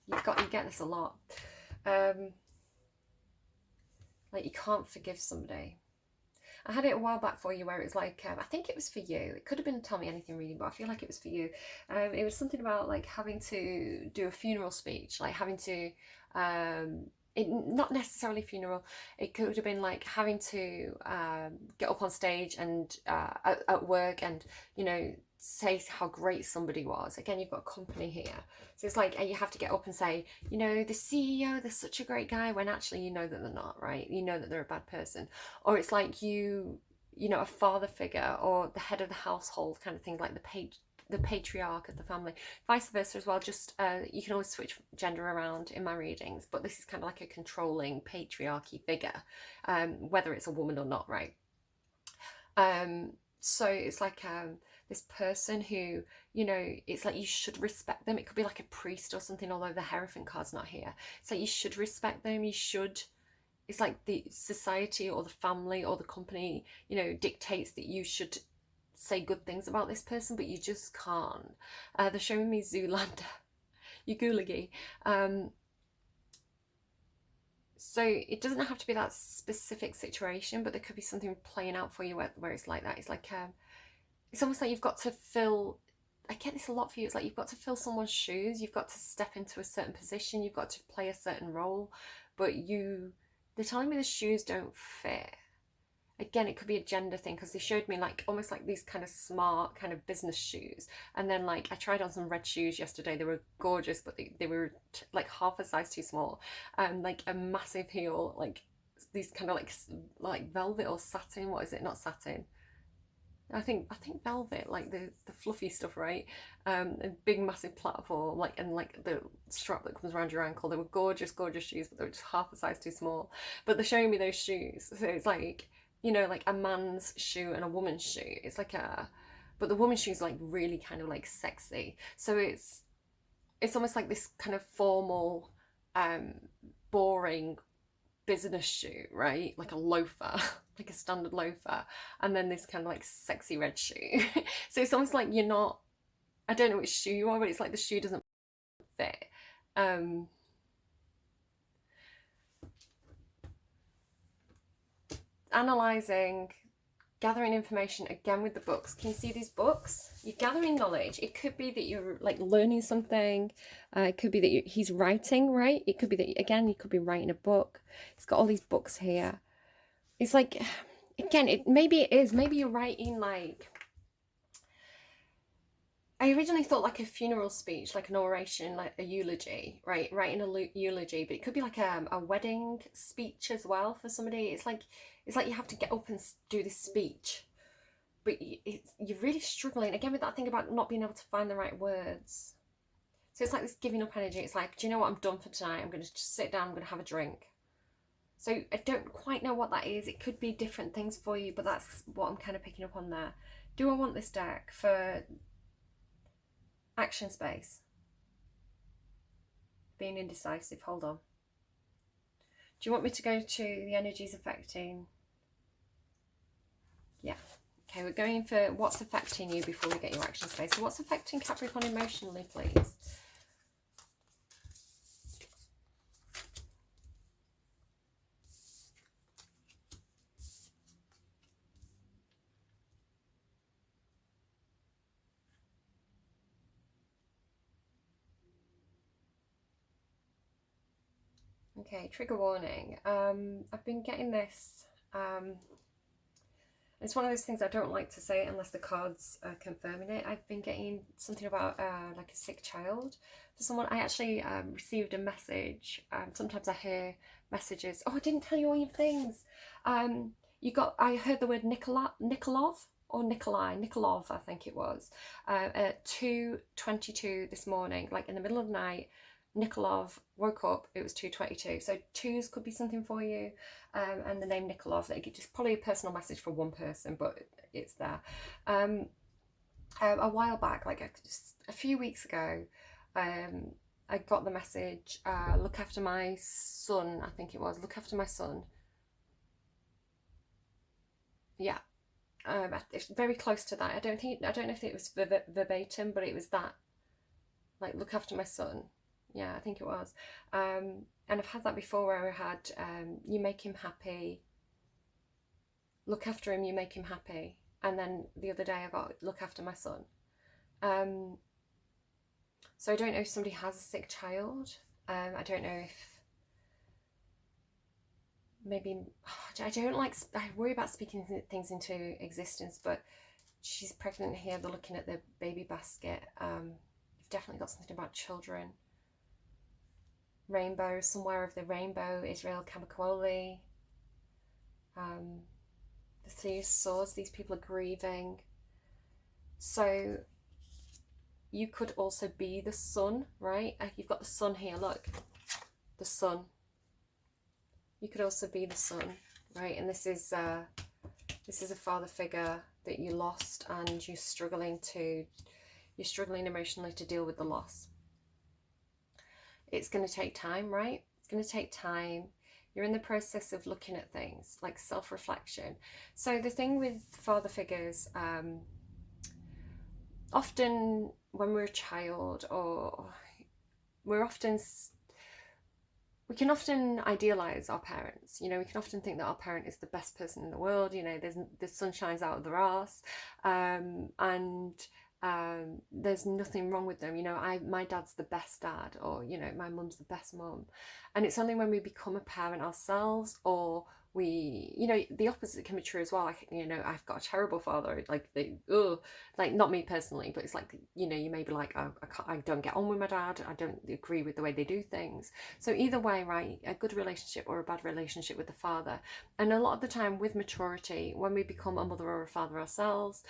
You get this a lot. Like, you can't forgive somebody. I had it a while back for you where it was like, I think it was for you. It could have been Tell Me Anything Reading, but I feel like it was for you. It was something about like having to do a funeral speech, like having to, not necessarily funeral. It could have been like having to get up on stage and at work and, you know, say how great somebody was. Again, you've got a company here. So it's like you have to get up and say, you know, the CEO, they're such a great guy, when actually you know that they're not, right? You know that they're a bad person. Or it's like you know, a father figure or the head of the household kind of thing, like the patriarch of the family. Vice versa as well. Just you can always switch gender around in my readings, but this is kind of like a controlling patriarchy figure, whether it's a woman or not, right? So it's like this person who, you know, it's like you should respect them. It could be like a priest or something, although the Hierophant card's not here. It's like you should respect them. You should, it's like the society or the family or the company, you know, dictates that you should say good things about this person, but you just can't. They're showing me Zoolander, you goolagee. So it doesn't have to be that specific situation, but there could be something playing out for you where it's like that. It's like, it's almost like you've got to fill I get this a lot for you. It's like you've got to fill someone's shoes. You've got to step into a certain position. You've got to play a certain role. But they're telling me the shoes don't fit. Again, it could be a gender thing, because they showed me like almost like these kind of smart kind of business shoes. And then like I tried on some red shoes yesterday. They were gorgeous, but they were like half a size too small. Like a massive heel, like these kind of like velvet or satin. What is it? Not satin. I think velvet, like the fluffy stuff, right? A big massive platform, like, and like the strap that comes around your ankle. They were gorgeous, gorgeous shoes, but they were just half a size too small. But they're showing me those shoes, so it's like, you know, like a man's shoe and a woman's shoe. It's like but the woman's shoe is like really kind of like sexy. So it's almost like this kind of formal, boring business shoe, right? Like a loafer, like a standard loafer, and then this kind of like sexy red shoe. So it's almost like you're not, I don't know which shoe you are, but it's like the shoe doesn't fit. Analyzing, gathering information again with the books. Can you see these books? You're gathering knowledge. It could be that you're like learning something. It could be that he's writing, right? It could be that, again, you could be writing a book. He's got all these books here. It's like, again, maybe it is. Maybe you're writing like, I originally thought like a funeral speech, like an oration, like a eulogy, right? Writing a eulogy, but it could be like a wedding speech as well for somebody. It's like you have to get up and do this speech, but you're really struggling again with that thing about not being able to find the right words. So it's like this giving up energy. It's like, do you know what? I'm done for tonight. I'm going to just sit down. I'm going to have a drink. So I don't quite know what that is. It could be different things for you, but that's what I'm kind of picking up on there. Do I want this deck for action space? Being indecisive. Hold on. Do you want me to go to the energies affecting? Yeah. Okay, we're going for what's affecting you before we get your action space. So what's affecting Capricorn emotionally, please? Okay, trigger warning. I've been getting this. It's one of those things I don't like to say unless the cards are confirming it. I've been getting something about like a sick child for someone. I actually received a message. Sometimes I hear messages. Oh, I didn't tell you all your things. I heard the word Nikolov or Nikolov, I think it was, at 2:22 this morning, like in the middle of the night. Nikolov woke up, it was 2:22, so twos could be something for you. And the name Nikolov, like, it's probably a personal message for one person, but it's there. A while back, like just a few weeks ago, I got the message, look after my son. I think it was look after my son. Yeah. It's very close to that. I don't know if it was verbatim, but it was that, like, look after my son. Yeah, I think it was. And I've had that before, where I had, you make him happy, look after him, you make him happy. And then the other day I got look after my son. So I don't know if somebody has a sick child. I don't know if maybe, I worry about speaking things into existence, but she's pregnant here. They're looking at the baby basket. You've definitely got something about children. Rainbow, somewhere of the rainbow, Israel Kamikoli. The Three of Swords, these people are grieving. So you could also be the sun, right? You've got the sun here, look. The sun. You could also be the sun, right? And this is a father figure that you lost, and you're struggling emotionally to deal with the loss. It's going to take time, right? It's going to take time. You're in the process of looking at things, like self-reflection. So the thing with father figures, often when we're a child, or we can often idealize our parents. You know, we can often think that our parent is the best person in the world. You know, the sun shines out of their arse, and there's nothing wrong with them. You know, my dad's the best dad, or, you know, my mum's the best mum. And it's only when we become a parent ourselves, or we, you know, the opposite can be true as well. Like, you know, I've got a terrible father, like like not me personally, but it's like, you know, you may be like, oh, I don't get on with my dad, I don't agree with the way they do things. So either way, right, a good relationship or a bad relationship with the father. And a lot of the time with maturity, when we become a mother or a father ourselves,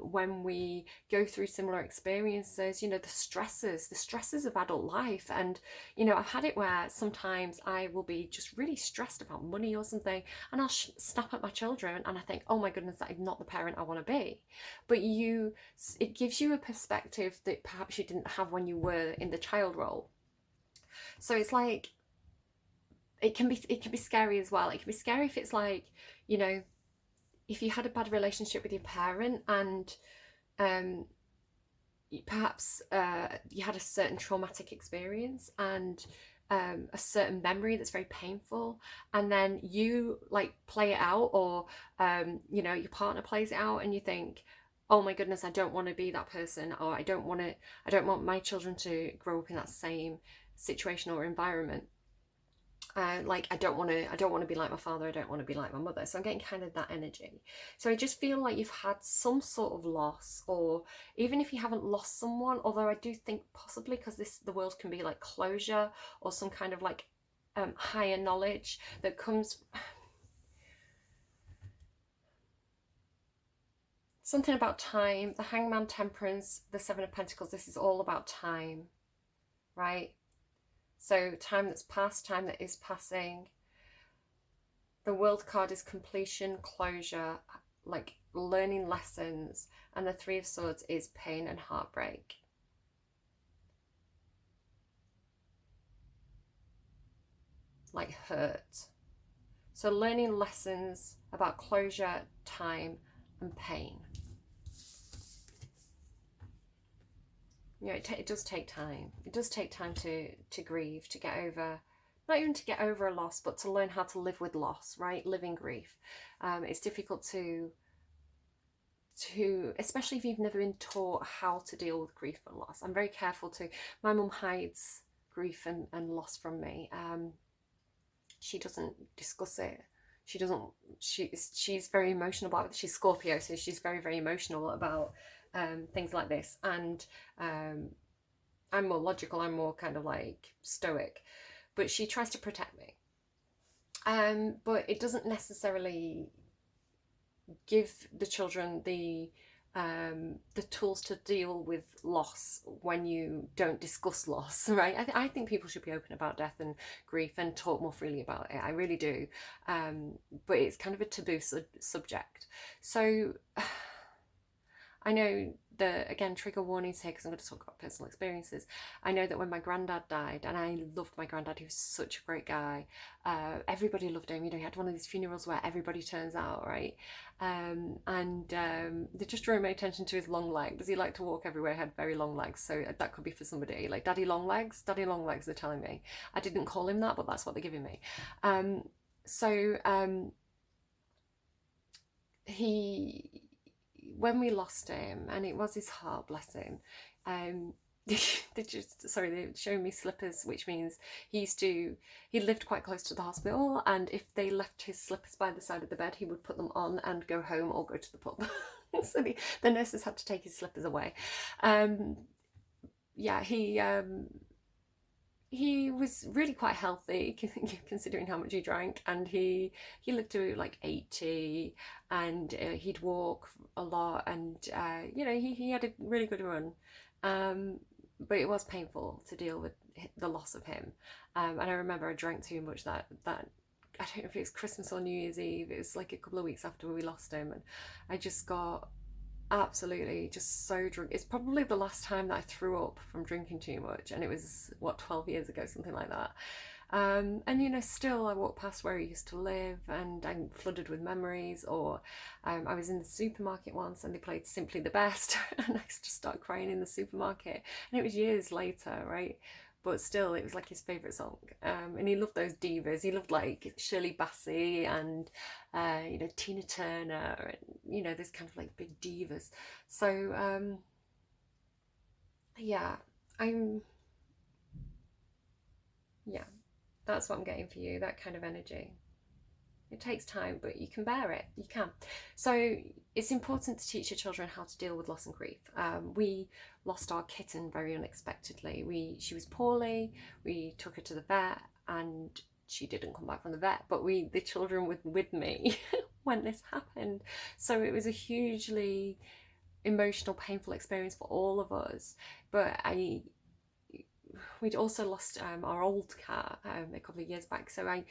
when we go through similar experiences, you know, the stresses of adult life. And, you know, I've had it where sometimes I will be just really stressed about money or something, and I'll snap at my children, and I think, oh my goodness, that is not the parent I want to be. But it gives you a perspective that perhaps you didn't have when you were in the child role. So it's like, it can be scary as well. It can be scary if it's like, you know, if you had a bad relationship with your parent, and perhaps you had a certain traumatic experience, and a certain memory that's very painful, and then you like play it out, or you know, your partner plays it out, and you think, oh my goodness, I don't want to be that person, or I don't want my children to grow up in that same situation or environment. Like, I don't want to be like my father, I don't want to be like my mother. So I'm getting kind of that energy. So I just feel like you've had some sort of loss, or even if you haven't lost someone, although I do think possibly, because the world can be like closure, or some kind of like higher knowledge that comes, something about time. The Hangman, Temperance, the Seven of Pentacles, this is all about time, right? So time that's passed, time that is passing. The World card is completion, closure, like learning lessons. And the Three of Swords is pain and heartbreak. Like hurt. So learning lessons about closure, time, and pain. You know, it does take time. It does take time to grieve, to get over, not even to get over a loss, but to learn how to live with loss, right? Living grief. It's difficult to, especially if you've never been taught how to deal with grief and loss. I'm very careful to, my mum hides grief and loss from me. She doesn't discuss it. She's very emotional about it. She's Scorpio, so she's very, very emotional about things like this. And I'm more logical, I'm more kind of like stoic, but she tries to protect me. But it doesn't necessarily give the children the tools to deal with loss when you don't discuss loss, right? I think people should be open about death and grief and talk more freely about it. I really do. But it's kind of a taboo subject. So I know that, again, trigger warnings here, because I'm going to talk about personal experiences. I know that when my granddad died, and I loved my granddad, he was such a great guy. Everybody loved him. You know, he had one of these funerals where everybody turns out, right? They just drew my attention to his long legs. He liked to walk everywhere, had very long legs. So that could be for somebody like Daddy Long Legs. Daddy Long Legs, they're telling me. I didn't call him that, but that's what they're giving me. When we lost him, and it was his heart, bless him, they're showing me slippers, which means he lived quite close to the hospital, and if they left his slippers by the side of the bed, he would put them on and go home or go to the pub. So the nurses had to take his slippers away. Yeah, he was really quite healthy, considering how much he drank, and he lived to like 80, and he'd walk a lot, and you know, he had a really good run, but it was painful to deal with the loss of him. And I remember I drank too much that I don't know if it was Christmas or New Year's Eve. It was like a couple of weeks after we lost him, and I just got absolutely just so drunk. It's probably the last time that I threw up from drinking too much, and it was, what, 12 years ago, something like that. And you know, still I walk past where he used to live, and I'm flooded with memories. Or I was in the supermarket once, and they played Simply the Best, and I just started crying in the supermarket, and it was years later, right? But still, it was like his favourite song. And he loved those divas. He loved like Shirley Bassey and, you know, Tina Turner, and, you know, this kind of like big divas. So, yeah, yeah, that's what I'm getting for you, that kind of energy. It takes time, but you can bear it. You can. So it's important to teach your children how to deal with loss and grief. We lost our kitten very unexpectedly. She was poorly. We took her to the vet, and she didn't come back from the vet. But the children were with me when this happened. So it was a hugely emotional, painful experience for all of us. But we'd also lost our old cat a couple of years back. So I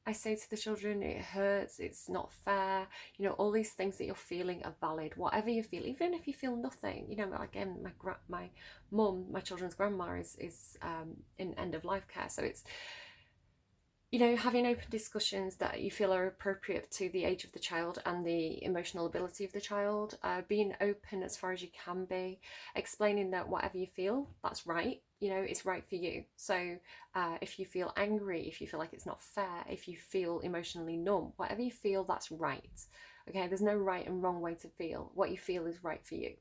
I say to the children, it hurts, it's not fair, you know, all these things that you're feeling are valid, whatever you feel, even if you feel nothing. You know, again, my mum, my children's grandma, is in end of life care, so it's, you know, having open discussions that you feel are appropriate to the age of the child and the emotional ability of the child, being open as far as you can be, explaining that whatever you feel, that's right, you know, it's right for you. So if you feel angry, if you feel like it's not fair, if you feel emotionally numb, whatever you feel, that's right. Okay, there's no right and wrong way to feel. What you feel is right for you.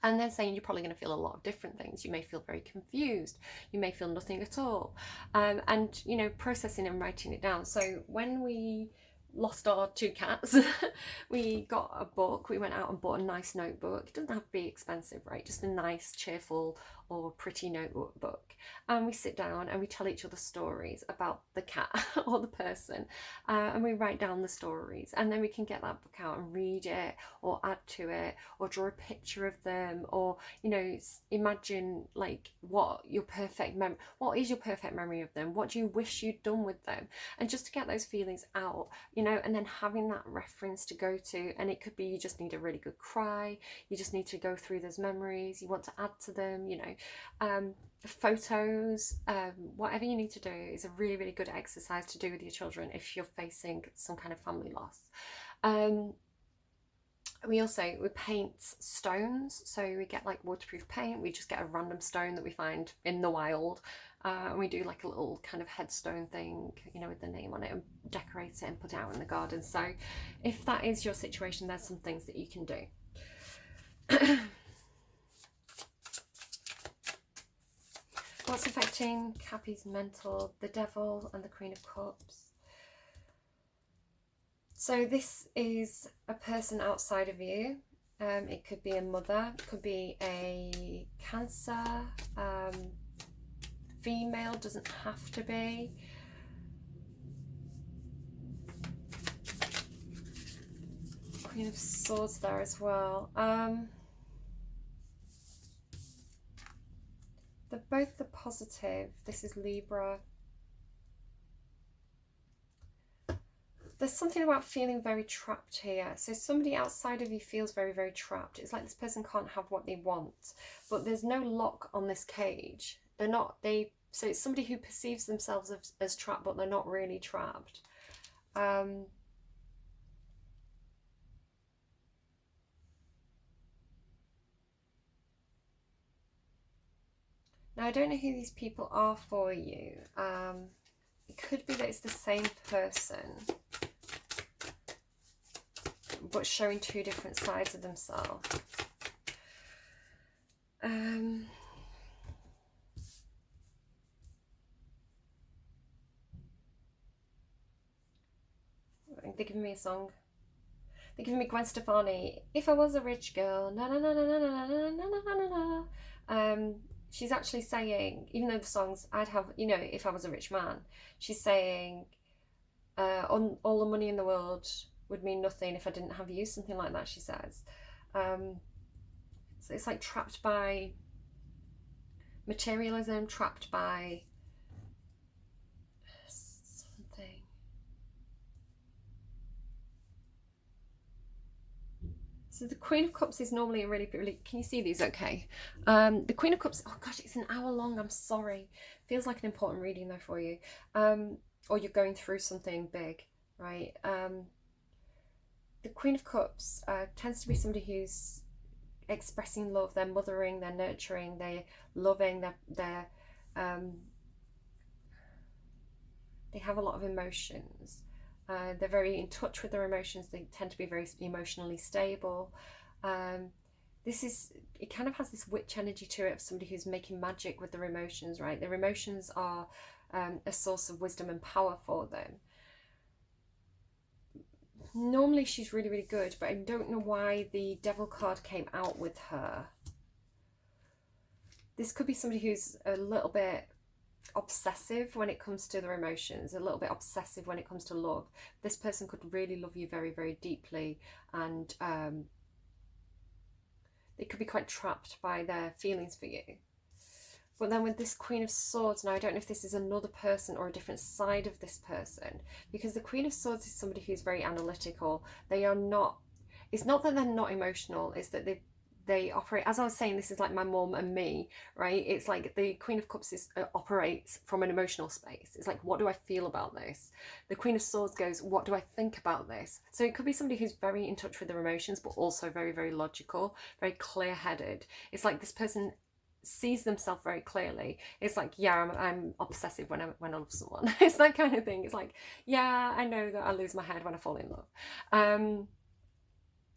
And then saying you're probably going to feel a lot of different things. You may feel very confused. You may feel nothing at all. And, you know, processing and writing it down. So when we lost our two cats, we got a book. We went out and bought a nice notebook. It doesn't have to be expensive, right? Just a nice, cheerful or pretty notebook. And we sit down and we tell each other stories about the cat or the person. And we write down the stories. And then we can get that book out and read it or add to it or draw a picture of them, or, you know, imagine like what is your perfect memory of them, what do you wish you'd done with them, and just to get those feelings out, you know, and then having that reference to go to. And it could be you just need a really good cry, you just need to go through those memories, you want to add to them, you know, photos, whatever you need to do is a really, really good exercise to do with your children if you're facing some kind of family loss. We paint stones, so we get like waterproof paint. We just get a random stone that we find in the wild, and we do like a little kind of headstone thing, you know, with the name on it, and decorate it and put it out in the garden. So if that is your situation, there's some things that you can do. What's affecting Cappy's mental? The Devil and the Queen of Cups. So this is a person outside of you. It could be a mother, it could be a Cancer, female, doesn't have to be. Queen of Swords there as well. They're both the positive. This is Libra. There's something about feeling very trapped here. So somebody outside of you feels very, very trapped. It's like this person can't have what they want, but there's no lock on this cage. So it's somebody who perceives themselves as trapped, but they're not really trapped. Now, I don't know who these people are for you. It could be that it's the same person, but showing two different sides of themselves. They're giving me a song. They're giving me Gwen Stefani. If I was a rich girl, na na na na na na na na na na na. She's actually saying, even though the songs I'd have, you know, if I was a rich man, she's saying, all the money in the world would mean nothing if I didn't have you, something like that, she says. So it's like trapped by materialism, trapped by something. So the Queen of Cups is normally a really, really, can you see these okay? The Queen of Cups, oh gosh, it's an hour long, I'm sorry. Feels like an important reading though for you. Or you're going through something big, right? The Queen of Cups tends to be somebody who's expressing love. They're mothering, they're nurturing, they're loving, they have a lot of emotions. They're very in touch with their emotions. They tend to be very emotionally stable. it kind of has this witch energy to it, of somebody who's making magic with their emotions, right? Their emotions are a source of wisdom and power for them. Normally she's really, really good, but I don't know why the Devil card came out with her. This could be somebody who's a little bit obsessive when it comes to their emotions, a little bit obsessive when it comes to love. This person could really love you very, very deeply, and they could be quite trapped by their feelings for you. But then with this Queen of Swords, now I don't know if this is another person or a different side of this person, because the Queen of Swords is somebody who's very analytical. They are not, it's not that they're not emotional, it's that they operate, as I was saying, this is like my mom and me, right? It's like the Queen of Cups operates from an emotional space. It's like, what do I feel about this? The Queen of Swords goes, what do I think about this? So it could be somebody who's very in touch with their emotions, but also very, very logical, very clear-headed. It's like this person sees themselves very clearly. It's like, yeah, I'm obsessive when I love someone. It's that kind of thing. It's like, yeah, I know that I lose my head when I fall in love.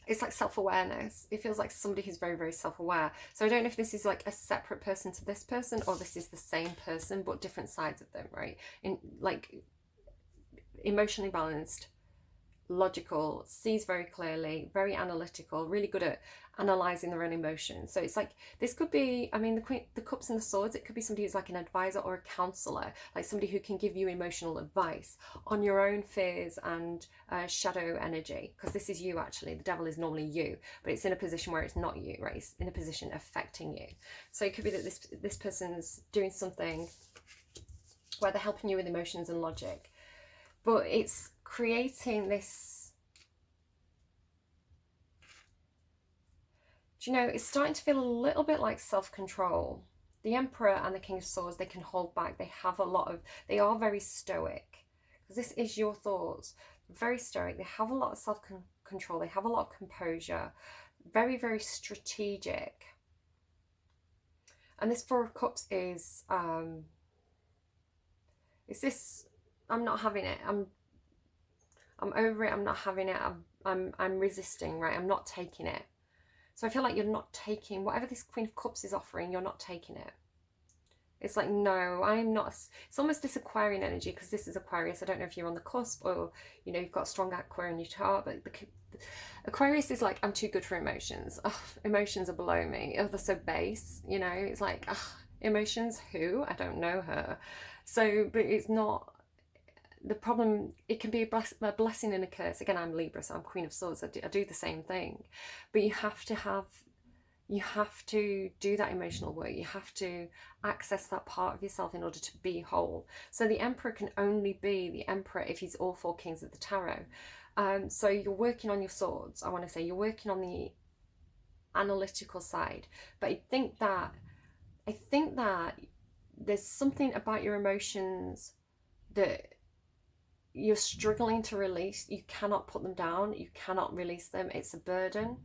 It's like self-awareness. It feels like somebody who's very, very self-aware. So I don't know if this is like a separate person to this person, or this is the same person but different sides of them, right? In like emotionally balanced, logical, sees very clearly, very analytical, really good at analysing their own emotions. So it's like, this could be, I mean, the Cups and the Swords, it could be somebody who's like an advisor or a counsellor, like somebody who can give you emotional advice on your own fears and shadow energy, because this is you actually. The Devil is normally you, but it's in a position where it's not you, right? It's in a position affecting you. So it could be that this person's doing something where they're helping you with emotions and logic, but it's creating this, do you know, it's starting to feel a little bit like self-control. The Emperor and the King of Swords, they can hold back. They have a lot of, they are very stoic, because this is your thoughts. Very stoic. They have a lot of self-control. They have a lot of composure. Very, very strategic. And this Four of Cups is this, I'm not having it. I'm over it. I'm not having it. I'm resisting, right? I'm not taking it. So I feel like you're not taking whatever this Queen of Cups is offering. You're not taking it. It's like, no, I'm not. It's almost this Aquarian energy, because this is Aquarius. I don't know if you're on the cusp, or you know, you've got a strong Aquarian in your chart, but Aquarius is like, I'm too good for emotions. Oh, emotions are below me. Oh, they're so base. You know, it's like, emotions. Who? I don't know her. So, but it's not. The problem, it can be a blessing and a curse. Again, I'm Libra, so I'm Queen of Swords. I do the same thing. But you have to do that emotional work. You have to access that part of yourself in order to be whole. So the Emperor can only be the Emperor if he's all four Kings of the Tarot. So you're working on your swords. I want to say you're working on the analytical side. But I think that there's something about your emotions that you're struggling to release. You cannot put them down. You cannot release them. It's a burden.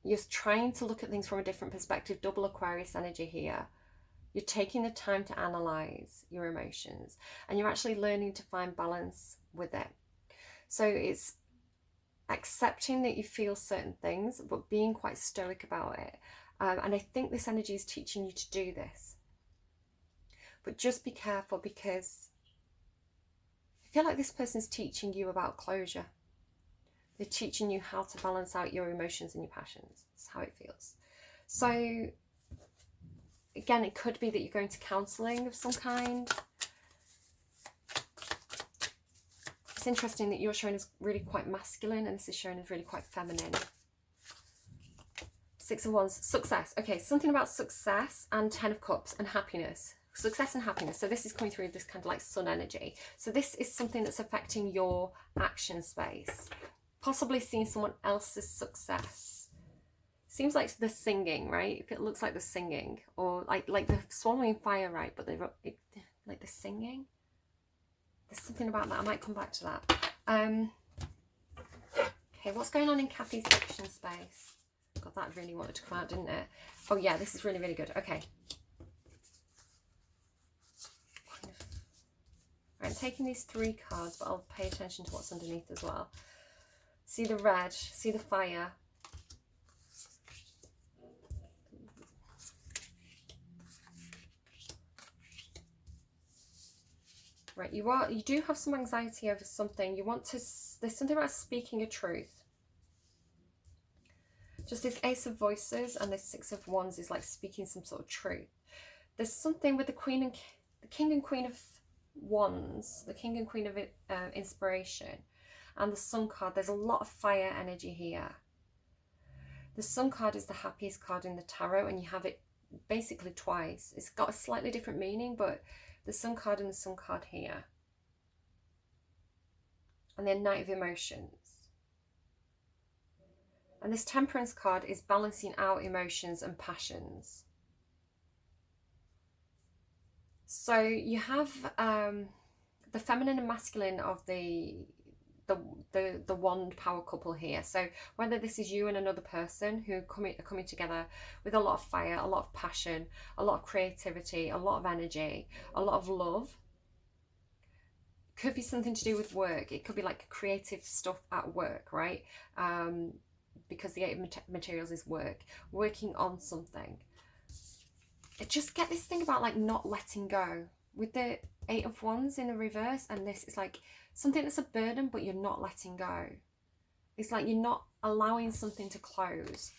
You're trying to look at things from a different perspective. Double Aquarius energy here. You're taking the time to analyze your emotions, and you're actually learning to find balance with it. So it's accepting that you feel certain things, but being quite stoic about it. And I think this energy is teaching you to do this. But just be careful, because I feel like this person's teaching you about closure. They're teaching you how to balance out your emotions and your passions. That's how it feels. So, again, it could be that you're going to counselling of some kind. It's interesting that you're showing as really quite masculine, and this is showing as really quite feminine. Six of Wands, success. Okay, something about success and Ten of Cups and happiness. Success and happiness. So this is coming through this kind of like sun energy. So this is something that's affecting your action space. Possibly seeing someone else's success. Seems like the singing, right? It looks like the singing, or like the swallowing fire, right? But like the singing. There's something about that. I might come back to that. Okay, what's going on in Kathy's action space? God, that really wanted to come out, didn't it? Oh yeah, this is really, really good. Okay. I'm taking these three cards, but I'll pay attention to what's underneath as well. See the red, see the fire. Right, you do have some anxiety over something. You want to, there's something about speaking a truth. Just this Ace of Voices and this Six of Wands is like speaking some sort of truth. There's something with the King and Queen of Wands, the King and Queen of Inspiration, and the Sun card. There's a lot of fire energy here. The Sun card is the happiest card in the tarot, and you have it basically twice. It's got a slightly different meaning, but the Sun card and the Sun card here. And then Knight of Emotions. And this Temperance card is balancing out emotions and passions. So you have the feminine and masculine of the wand power couple here. So whether this is you and another person who are coming together with a lot of fire, a lot of passion, a lot of creativity, a lot of energy, a lot of love. Could be something to do with work. It could be like creative stuff at work, right? Because the Eight of Materials is work, working on something. Just get this thing about like not letting go. With the Eight of Wands in the reverse, and this is like something that's a burden, but you're not letting go. It's like you're not allowing something to close.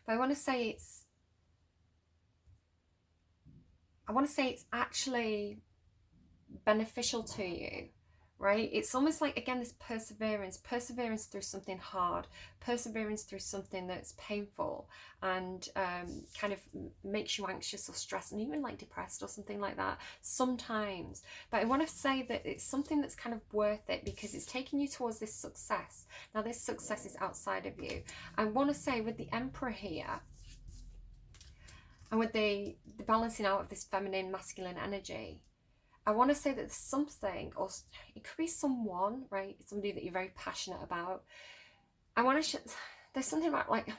But I want to say it's actually beneficial to you, right? It's almost like, again, this perseverance through something hard, perseverance through something that's painful and kind of makes you anxious or stressed and even like depressed or something like that sometimes. But I want to say that it's something that's kind of worth it because it's taking you towards this success. Now this success is outside of you. I want to say with the Emperor here and with the balancing out of this feminine masculine energy, I want to say that there's something, or it could be someone, right? Somebody that you're very passionate about. I want to, there's something about like,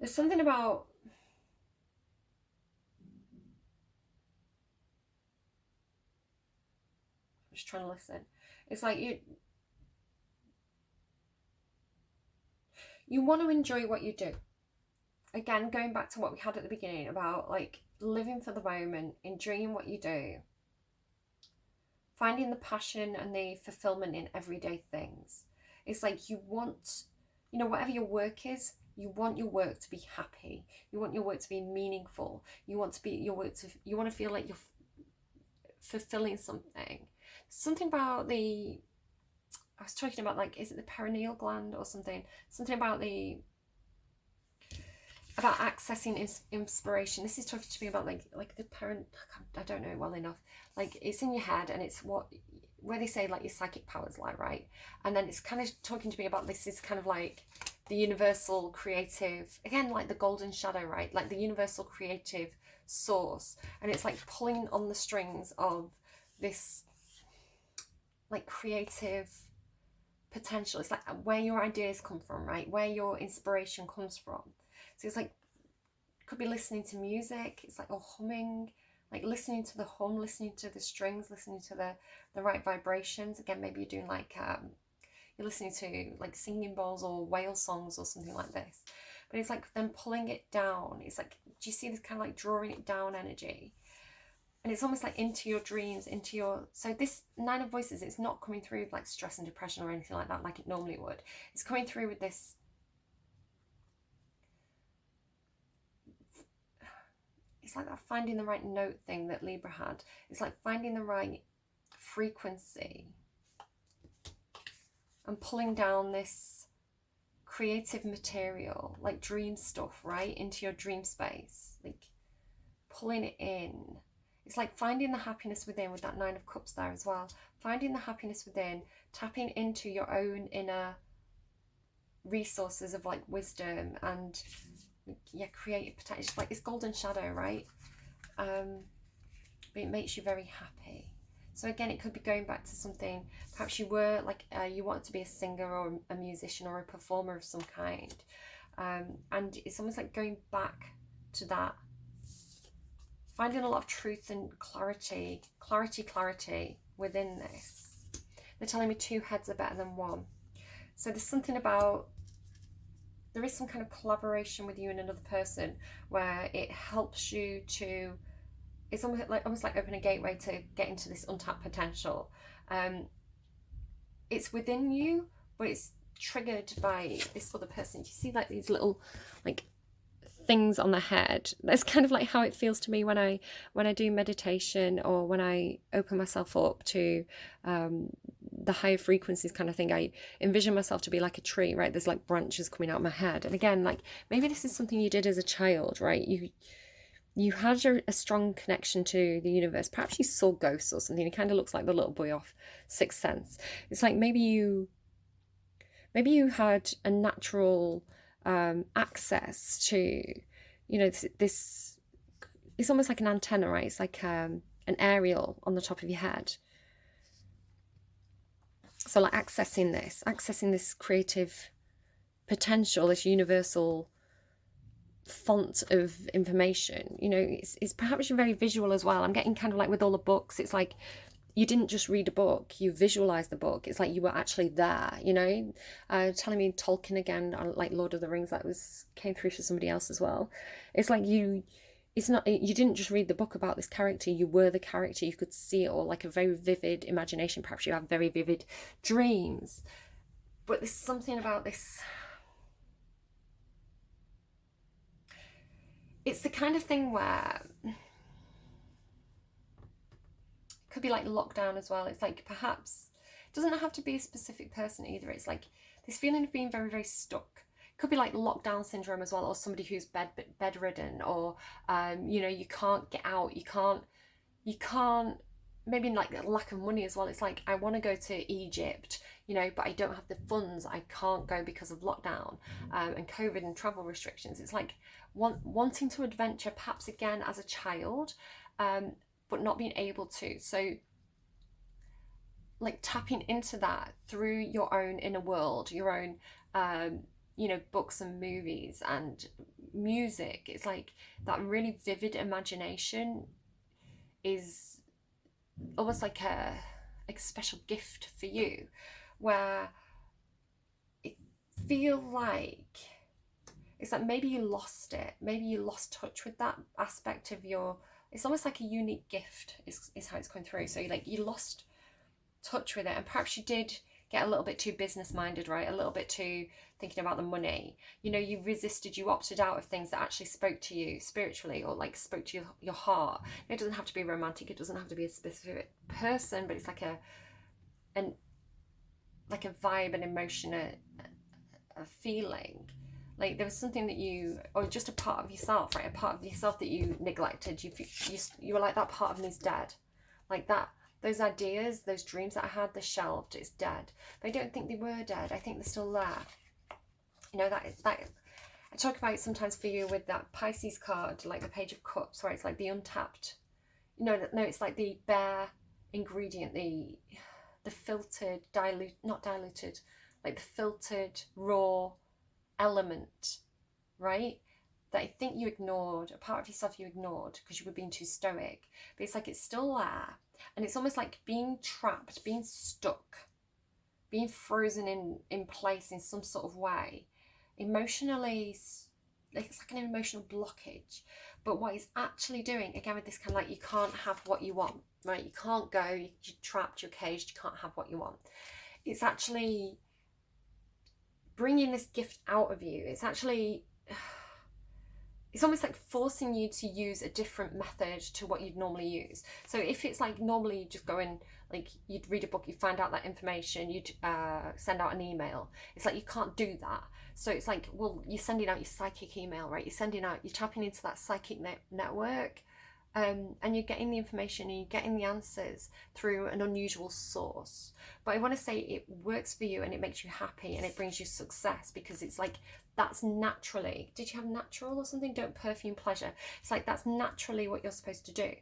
there's something about, I'm just trying to listen. It's like you want to enjoy what you do. Again, going back to what we had at the beginning about like living for the moment, enjoying what you do, finding the passion and the fulfillment in everyday things. It's like you want, you know, whatever your work is, you want your work to be happy. You want your work to be meaningful. You want to be you want to feel like you're fulfilling something. Something about I was talking about like, is it the perineal gland or something? Something about accessing inspiration. This is talking to me about like the parent. I don't know it well enough. Like it's in your head, and it's where they say like your psychic powers lie, right? And then it's kind of talking to me about this is kind of like the universal creative, again, like the golden shadow, right? Like the universal creative source, and it's like pulling on the strings of this like creative potential. It's like where your ideas come from, right? Where your inspiration comes from. So it's like, could be listening to music, it's like, or humming, like listening to the hum, listening to the strings, listening to the right vibrations. Again, maybe you're doing like, you're listening to like singing bowls or whale songs or something like this. But it's like then pulling it down. It's like, do you see this kind of like drawing it down energy? And it's almost like into your dreams, so this Nine of Voices, it's not coming through with like stress and depression or anything like that, like it normally would. It's coming through with this, it's like that finding the right note thing that Libra had. It's like finding the right frequency and pulling down this creative material, like dream stuff, right, into your dream space, like pulling it in. It's like finding the happiness within with that Nine of Cups there as well. Finding the happiness within, tapping into your own inner resources of like wisdom and creative potential. It's like this golden shadow, right? But it makes you very happy. So again, it could be going back to something, perhaps you were like, you wanted to be a singer or a musician or a performer of some kind. And it's almost like going back to that, finding a lot of truth and clarity within this. They're telling me two heads are better than one. So there's something about, there is some kind of collaboration with you and another person where it helps you to it's almost like open a gateway to get into this untapped potential. It's within you, but it's triggered by this other person. You see like these little like things on the head. That's kind of like how it feels to me when I do meditation, or when I open myself up to the higher frequencies kind of thing. I envision myself to be like a tree, right? There's like branches coming out of my head. And again, like maybe this is something you did as a child, right? You had a strong connection to the universe. Perhaps you saw ghosts or something. It kind of looks like the little boy off Sixth Sense. It's like maybe you had a natural access to, you know, this. It's almost like an antenna, right? It's like an aerial on the top of your head. So like accessing this creative potential, this universal font of information. You know, it's perhaps you're very visual as well. I'm getting kind of like with all the books, it's like you didn't just read a book, you visualized the book. It's like you were actually there, you know. Telling me Tolkien again, like Lord of the Rings, that came through for somebody else as well. It's like you didn't just read the book about this character, you were the character. You could see it all, like a very vivid imagination. Perhaps you have very vivid dreams. But there's something about this. It's the kind of thing where it could be like lockdown as well. It's like perhaps it doesn't have to be a specific person either. It's like this feeling of being very, very stuck. It could be like lockdown syndrome as well, or somebody who's bedridden, or you know, you can't get out, you can't maybe like lack of money as well. It's like I want to go to Egypt, you know, but I don't have the funds. I can't go because of lockdown and COVID and travel restrictions. It's like wanting to adventure, perhaps again as a child, but not being able to. So like tapping into that through your own inner world, your own you know, books and movies and music. It's like that really vivid imagination is almost like a special gift for you, where it feels like it's like maybe you lost it, maybe you lost touch with that aspect of your. It's almost like a unique gift is how it's coming through. So like you lost touch with it, and perhaps you did get a little bit too business minded, right? A little bit too thinking about the money. You know, you resisted, you opted out of things that actually spoke to you spiritually, or like spoke to your heart. It doesn't have to be romantic, it doesn't have to be a specific person, but it's like a vibe, an emotion, a feeling. Like there was something that you, or just a part of yourself, right? A part of yourself that you neglected. You were like, that part of me is dead. Like that, those ideas, those dreams that I had, they're shelved, it's dead. But I don't think they were dead. I think they're still there. You know, that I talk about it sometimes for you with that Pisces card, like the Page of Cups, where it's like the untapped. No, it's like the bare ingredient, the filtered, not diluted, like the filtered raw element, right? That I think you ignored, a part of yourself you ignored because you were being too stoic. But it's like it's still there, and it's almost like being trapped, being stuck, being frozen in place in some sort of way, emotionally. Like it's like an emotional blockage. But what it's actually doing, again with this kind of like, you can't have what you want, right? You can't go, you're trapped, you're caged, you can't have what you want. It's actually bringing this gift out of you. It's actually, it's almost like forcing you to use a different method to what you'd normally use. So if it's like normally you just go in, like you'd read a book, you find out that information, you'd send out an email. It's like you can't do that. So it's like, well, you're sending out your psychic email, right? You're tapping into that psychic network, and you're getting the information and you're getting the answers through an unusual source. But I want to say it works for you and it makes you happy and it brings you success, because it's like that's naturally, did you have natural or something? Don't perfume pleasure. It's like that's naturally what you're supposed to do,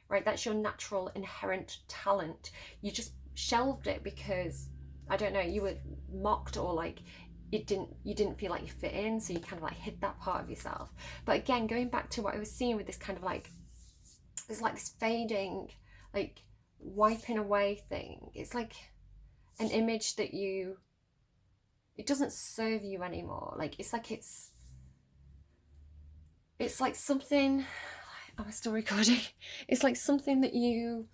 right? That's your natural inherent talent. You just shelved it because, I don't know, you were mocked, or like you didn't feel like you fit in, so you kind of like hid that part of yourself. But again, going back to what I was seeing with this kind of like, there's like this fading, like wiping away thing. It's like an image that it doesn't serve you anymore. Like it's like something, Am I still recording? It's like something that you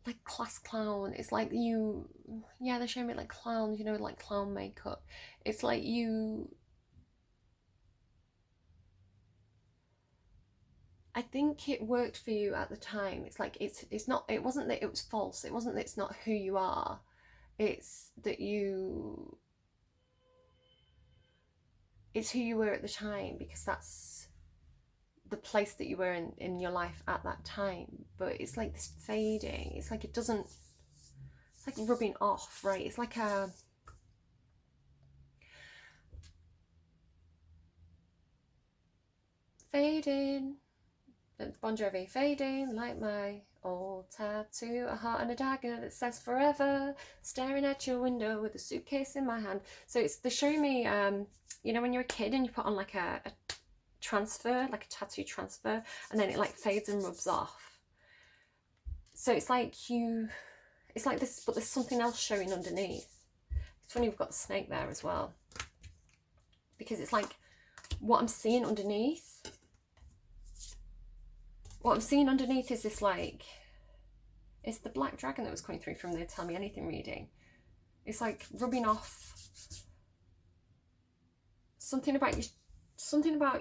like class clown. It's like you, yeah, they're showing me like clowns, you know, like clown makeup. It's like you, I think it worked for you at the time. It's like it's not, it wasn't that it was false. It wasn't that it's not who you are. It's that it's who you were at the time, because that's the place that you were in your life at that time. But it's like this fading. It's like it doesn't, it's like rubbing off, right? It's like a, fading, Bon Jovi, fading like my old tattoo, a heart and a dagger that says forever, staring at your window with a suitcase in my hand. So it's, they show me, you know, when you're a kid and you put on like a transfer, like a tattoo transfer, and then it like fades and rubs off. So it's like you, it's like this, but there's something else showing underneath. It's funny, we've got the snake there as well, because it's like what I'm seeing underneath. What I'm seeing underneath is this, like, it's the black dragon that was coming through from the Tell Me Anything reading. It's like rubbing off something about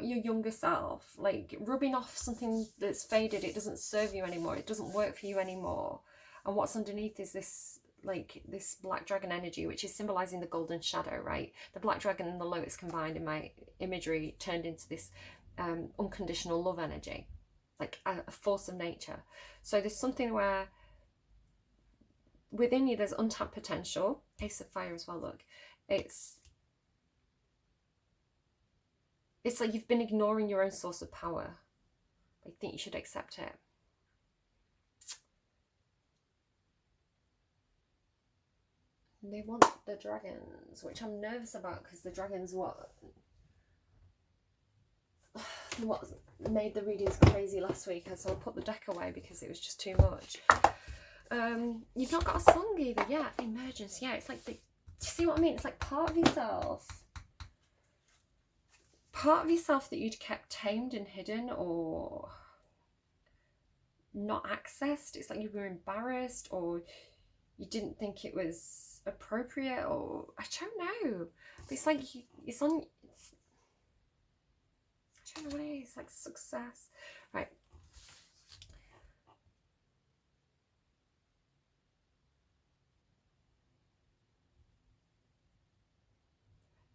your younger self, like rubbing off something that's faded. It doesn't serve you anymore. It doesn't work for you anymore. And what's underneath is this, like this black dragon energy, which is symbolizing the golden shadow, right? The black dragon and the lotus combined in my imagery turned into this unconditional love energy, like a force of nature. So there's something where within you there's untapped potential. Ace of Fire as well, look. It's like you've been ignoring your own source of power. I think you should accept it. And they want the dragons, which I'm nervous about, because the dragons what made the readings crazy last week, and so I put the deck away because it was just too much. You've not got a song either. Yeah, emergence. Yeah, it's like do you see what I mean? It's like part of yourself that you'd kept tamed and hidden or not accessed. It's like you were embarrassed, or you didn't think it was appropriate, or I don't know. But it's like it's on. I don't know what it is, like success. Right.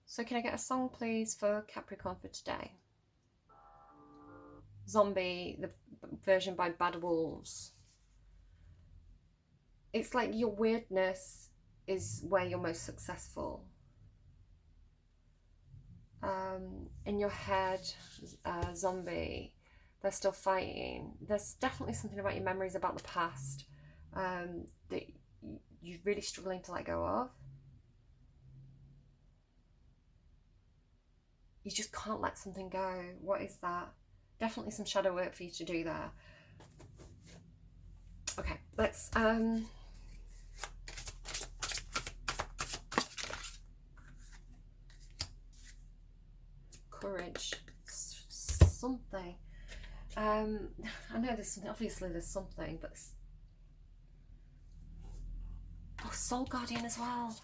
So can I get a song, please, for Capricorn for today? Zombie, the version by Bad Wolves. It's like your weirdness is where you're most successful. In your head, zombie, they're still fighting. There's definitely something about your memories about the past that you're really struggling to let go of. You just can't let something go. What is that? Definitely some shadow work for you to do there. Okay, let's courage, something. I know there's something, obviously there's something, but oh, Soul Guardian as well.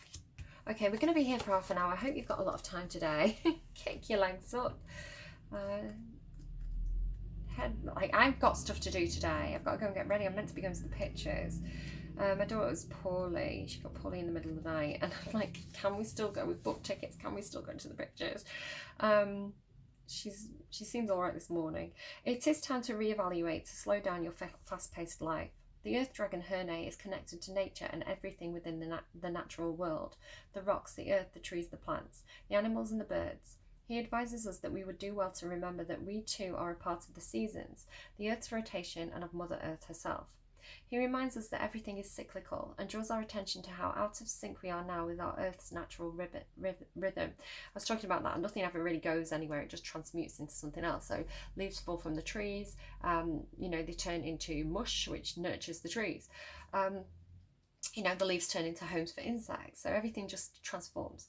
Okay, we're going to be here for half an hour. I hope you've got a lot of time today. Kick your legs up. Like, I've got stuff to do today. I've got to go and get ready. I'm meant to be going to the pictures. My daughter was poorly. She got poorly in the middle of the night, and I'm like, can we still go? We've booked tickets. Can we still go to the pictures? She seems all right this morning. It is time to reevaluate, to slow down your fast-paced life. The earth dragon Herne is connected to nature and everything within the natural world. The rocks, the earth, the trees, the plants, the animals and the birds. He advises us that we would do well to remember that we too are a part of the seasons, the earth's rotation, and of Mother Earth herself. He reminds us that everything is cyclical and draws our attention to how out of sync we are now with our Earth's natural rhythm. I was talking about that. Nothing ever really goes anywhere. It just transmutes into something else. So leaves fall from the trees. You know, they turn into mush, which nurtures the trees. You know, the leaves turn into homes for insects. So everything just transforms.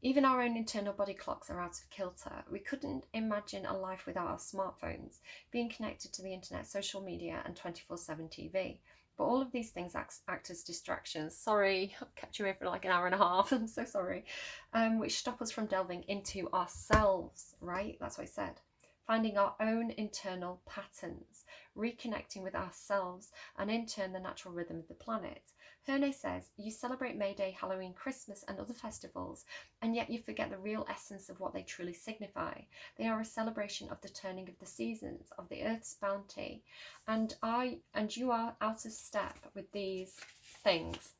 Even our own internal body clocks are out of kilter. We couldn't imagine a life without our smartphones, being connected to the internet, social media, and 24/7 TV. But all of these things act as distractions. Sorry, I've kept you here for like an hour and a half. I'm so sorry. Which stop us from delving into ourselves, right? That's what I said. Finding our own internal patterns, reconnecting with ourselves, and in turn the natural rhythm of the planet. Herne says, you celebrate May Day, Halloween, Christmas and other festivals, and yet you forget the real essence of what they truly signify. They are a celebration of the turning of the seasons, of the earth's bounty, and you are out of step with these things.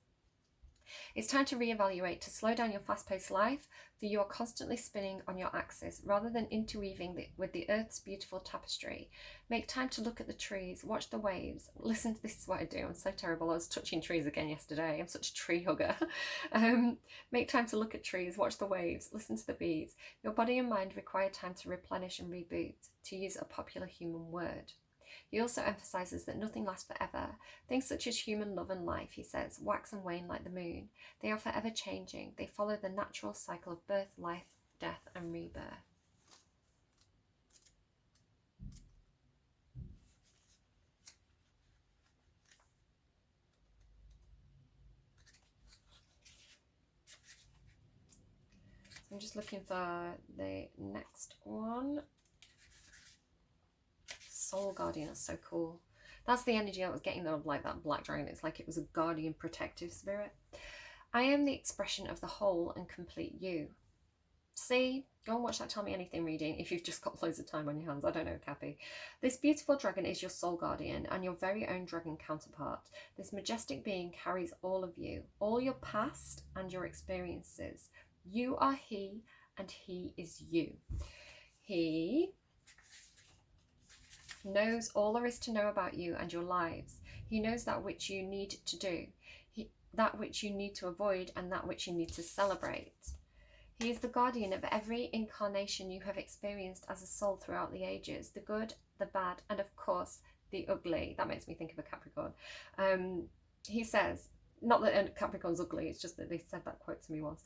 It's time to reevaluate, to slow down your fast-paced life, for you are constantly spinning on your axis rather than interweaving with the earth's beautiful tapestry. Make time to look at the trees, watch the waves, listen to, this is what I do, I'm so terrible, I was touching trees again yesterday, I'm such a tree hugger. Make time to look at trees, watch the waves, listen to the bees. Your body and mind require time to replenish and reboot, to use a popular human word. He also emphasises that nothing lasts forever. Things such as human love and life, he says, wax and wane like the moon. They are forever changing. They follow the natural cycle of birth, life, death and rebirth. I'm just looking for the next one. Soul Guardian is so cool. That's the energy I was getting though, of like that black dragon. It's like it was a guardian protective spirit. I am the expression of the whole and complete you. See, go and watch that Tell Me Anything reading if you've just got loads of time on your hands. I don't know, Cappy. This beautiful dragon is your soul guardian and your very own dragon counterpart. This majestic being carries all of you, all your past and your experiences. You are he and he is you. He knows all there is to know about you and your lives. He knows that which you need to do, that which you need to avoid, and that which you need to celebrate. He is the guardian of every incarnation you have experienced as a soul throughout the ages, the good, the bad, and of course, the ugly. That makes me think of a Capricorn. He says, not that Capricorn's ugly, it's just that they said that quote to me once.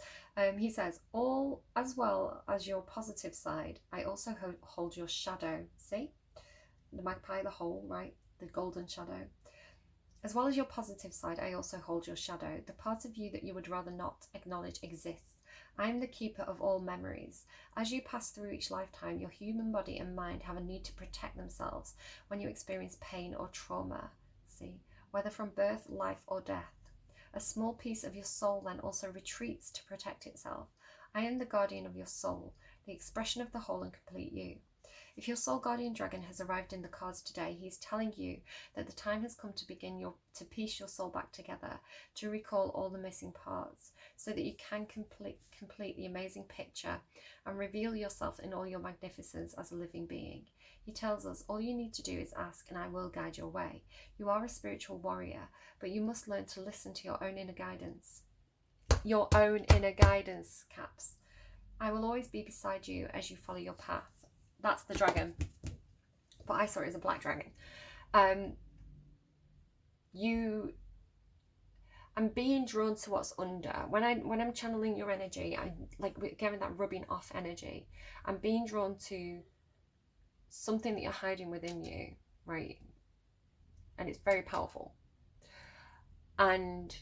He says, all as well as your positive side, I also hold your shadow. See? The magpie, the hole, right? The golden shadow. As well as your positive side, I also hold your shadow, the part of you that you would rather not acknowledge exists. I am the keeper of all memories. As you pass through each lifetime, your human body and mind have a need to protect themselves when you experience pain or trauma, see, whether from birth, life, or death. A small piece of your soul then also retreats to protect itself. I am the guardian of your soul, the expression of the whole and complete you. If your soul guardian dragon has arrived in the cards today, he is telling you that the time has come to begin to piece your soul back together, to recall all the missing parts, so that you can complete the amazing picture and reveal yourself in all your magnificence as a living being. He tells us, all you need to do is ask and I will guide your way. You are a spiritual warrior, but you must learn to listen to your own inner guidance. Your own inner guidance, Caps. I will always be beside you as you follow your path. That's the dragon, but I saw it as a black dragon. I'm being drawn to what's under. When I'm channeling your energy, I'm like getting that rubbing off energy. I'm being drawn to something that you're hiding within you, right? And it's very powerful. And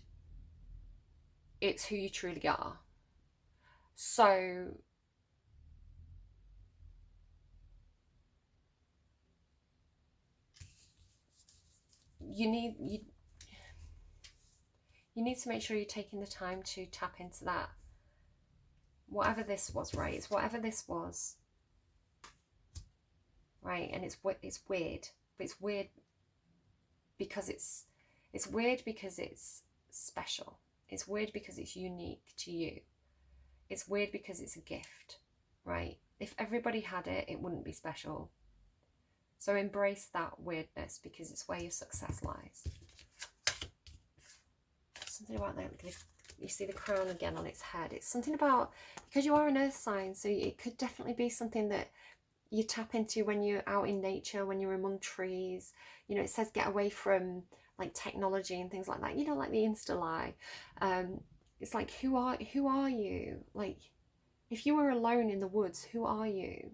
it's who you truly are. So you need to make sure you're taking the time to tap into that. Whatever this was, right? It's whatever this was, right? And it's weird, but it's weird because it's weird because it's special. It's weird because it's unique to you. It's weird because it's a gift, right? If everybody had it, it wouldn't be special. So embrace that weirdness because it's where your success lies. Something about that, you see the crown again on its head. It's something about, because you are an earth sign, so it could definitely be something that you tap into when you're out in nature, when you're among trees. You know, it says get away from like technology and things like that, you know, like the Insta lie. It's like, who are you? Like, if you were alone in the woods, who are you?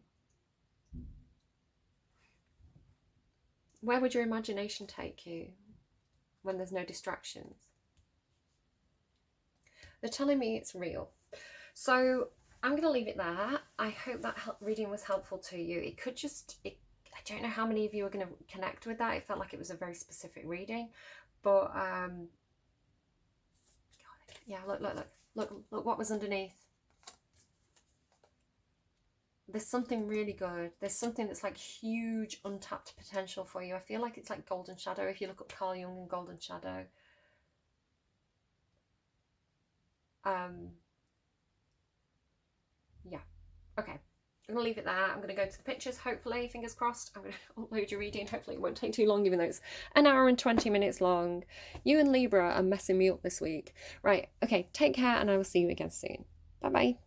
Where would your imagination take you when there's no distractions? They're telling me it's real. So I'm going to leave it there. I hope that reading was helpful to you. It could just, I don't know how many of you are going to connect with that. It felt like it was a very specific reading. But yeah, look what was underneath. There's something really good. There's something that's like huge untapped potential for you. I feel like it's like golden shadow. If you look up Carl Jung and golden shadow. Yeah. Okay. I'm going to leave it there. I'm going to go to the pictures, hopefully, fingers crossed. I'm going to upload your reading. Hopefully it won't take too long, even though it's an hour and 20 minutes long. You and Libra are messing me up this week. Right. Okay. Take care, and I will see you again soon. Bye-bye.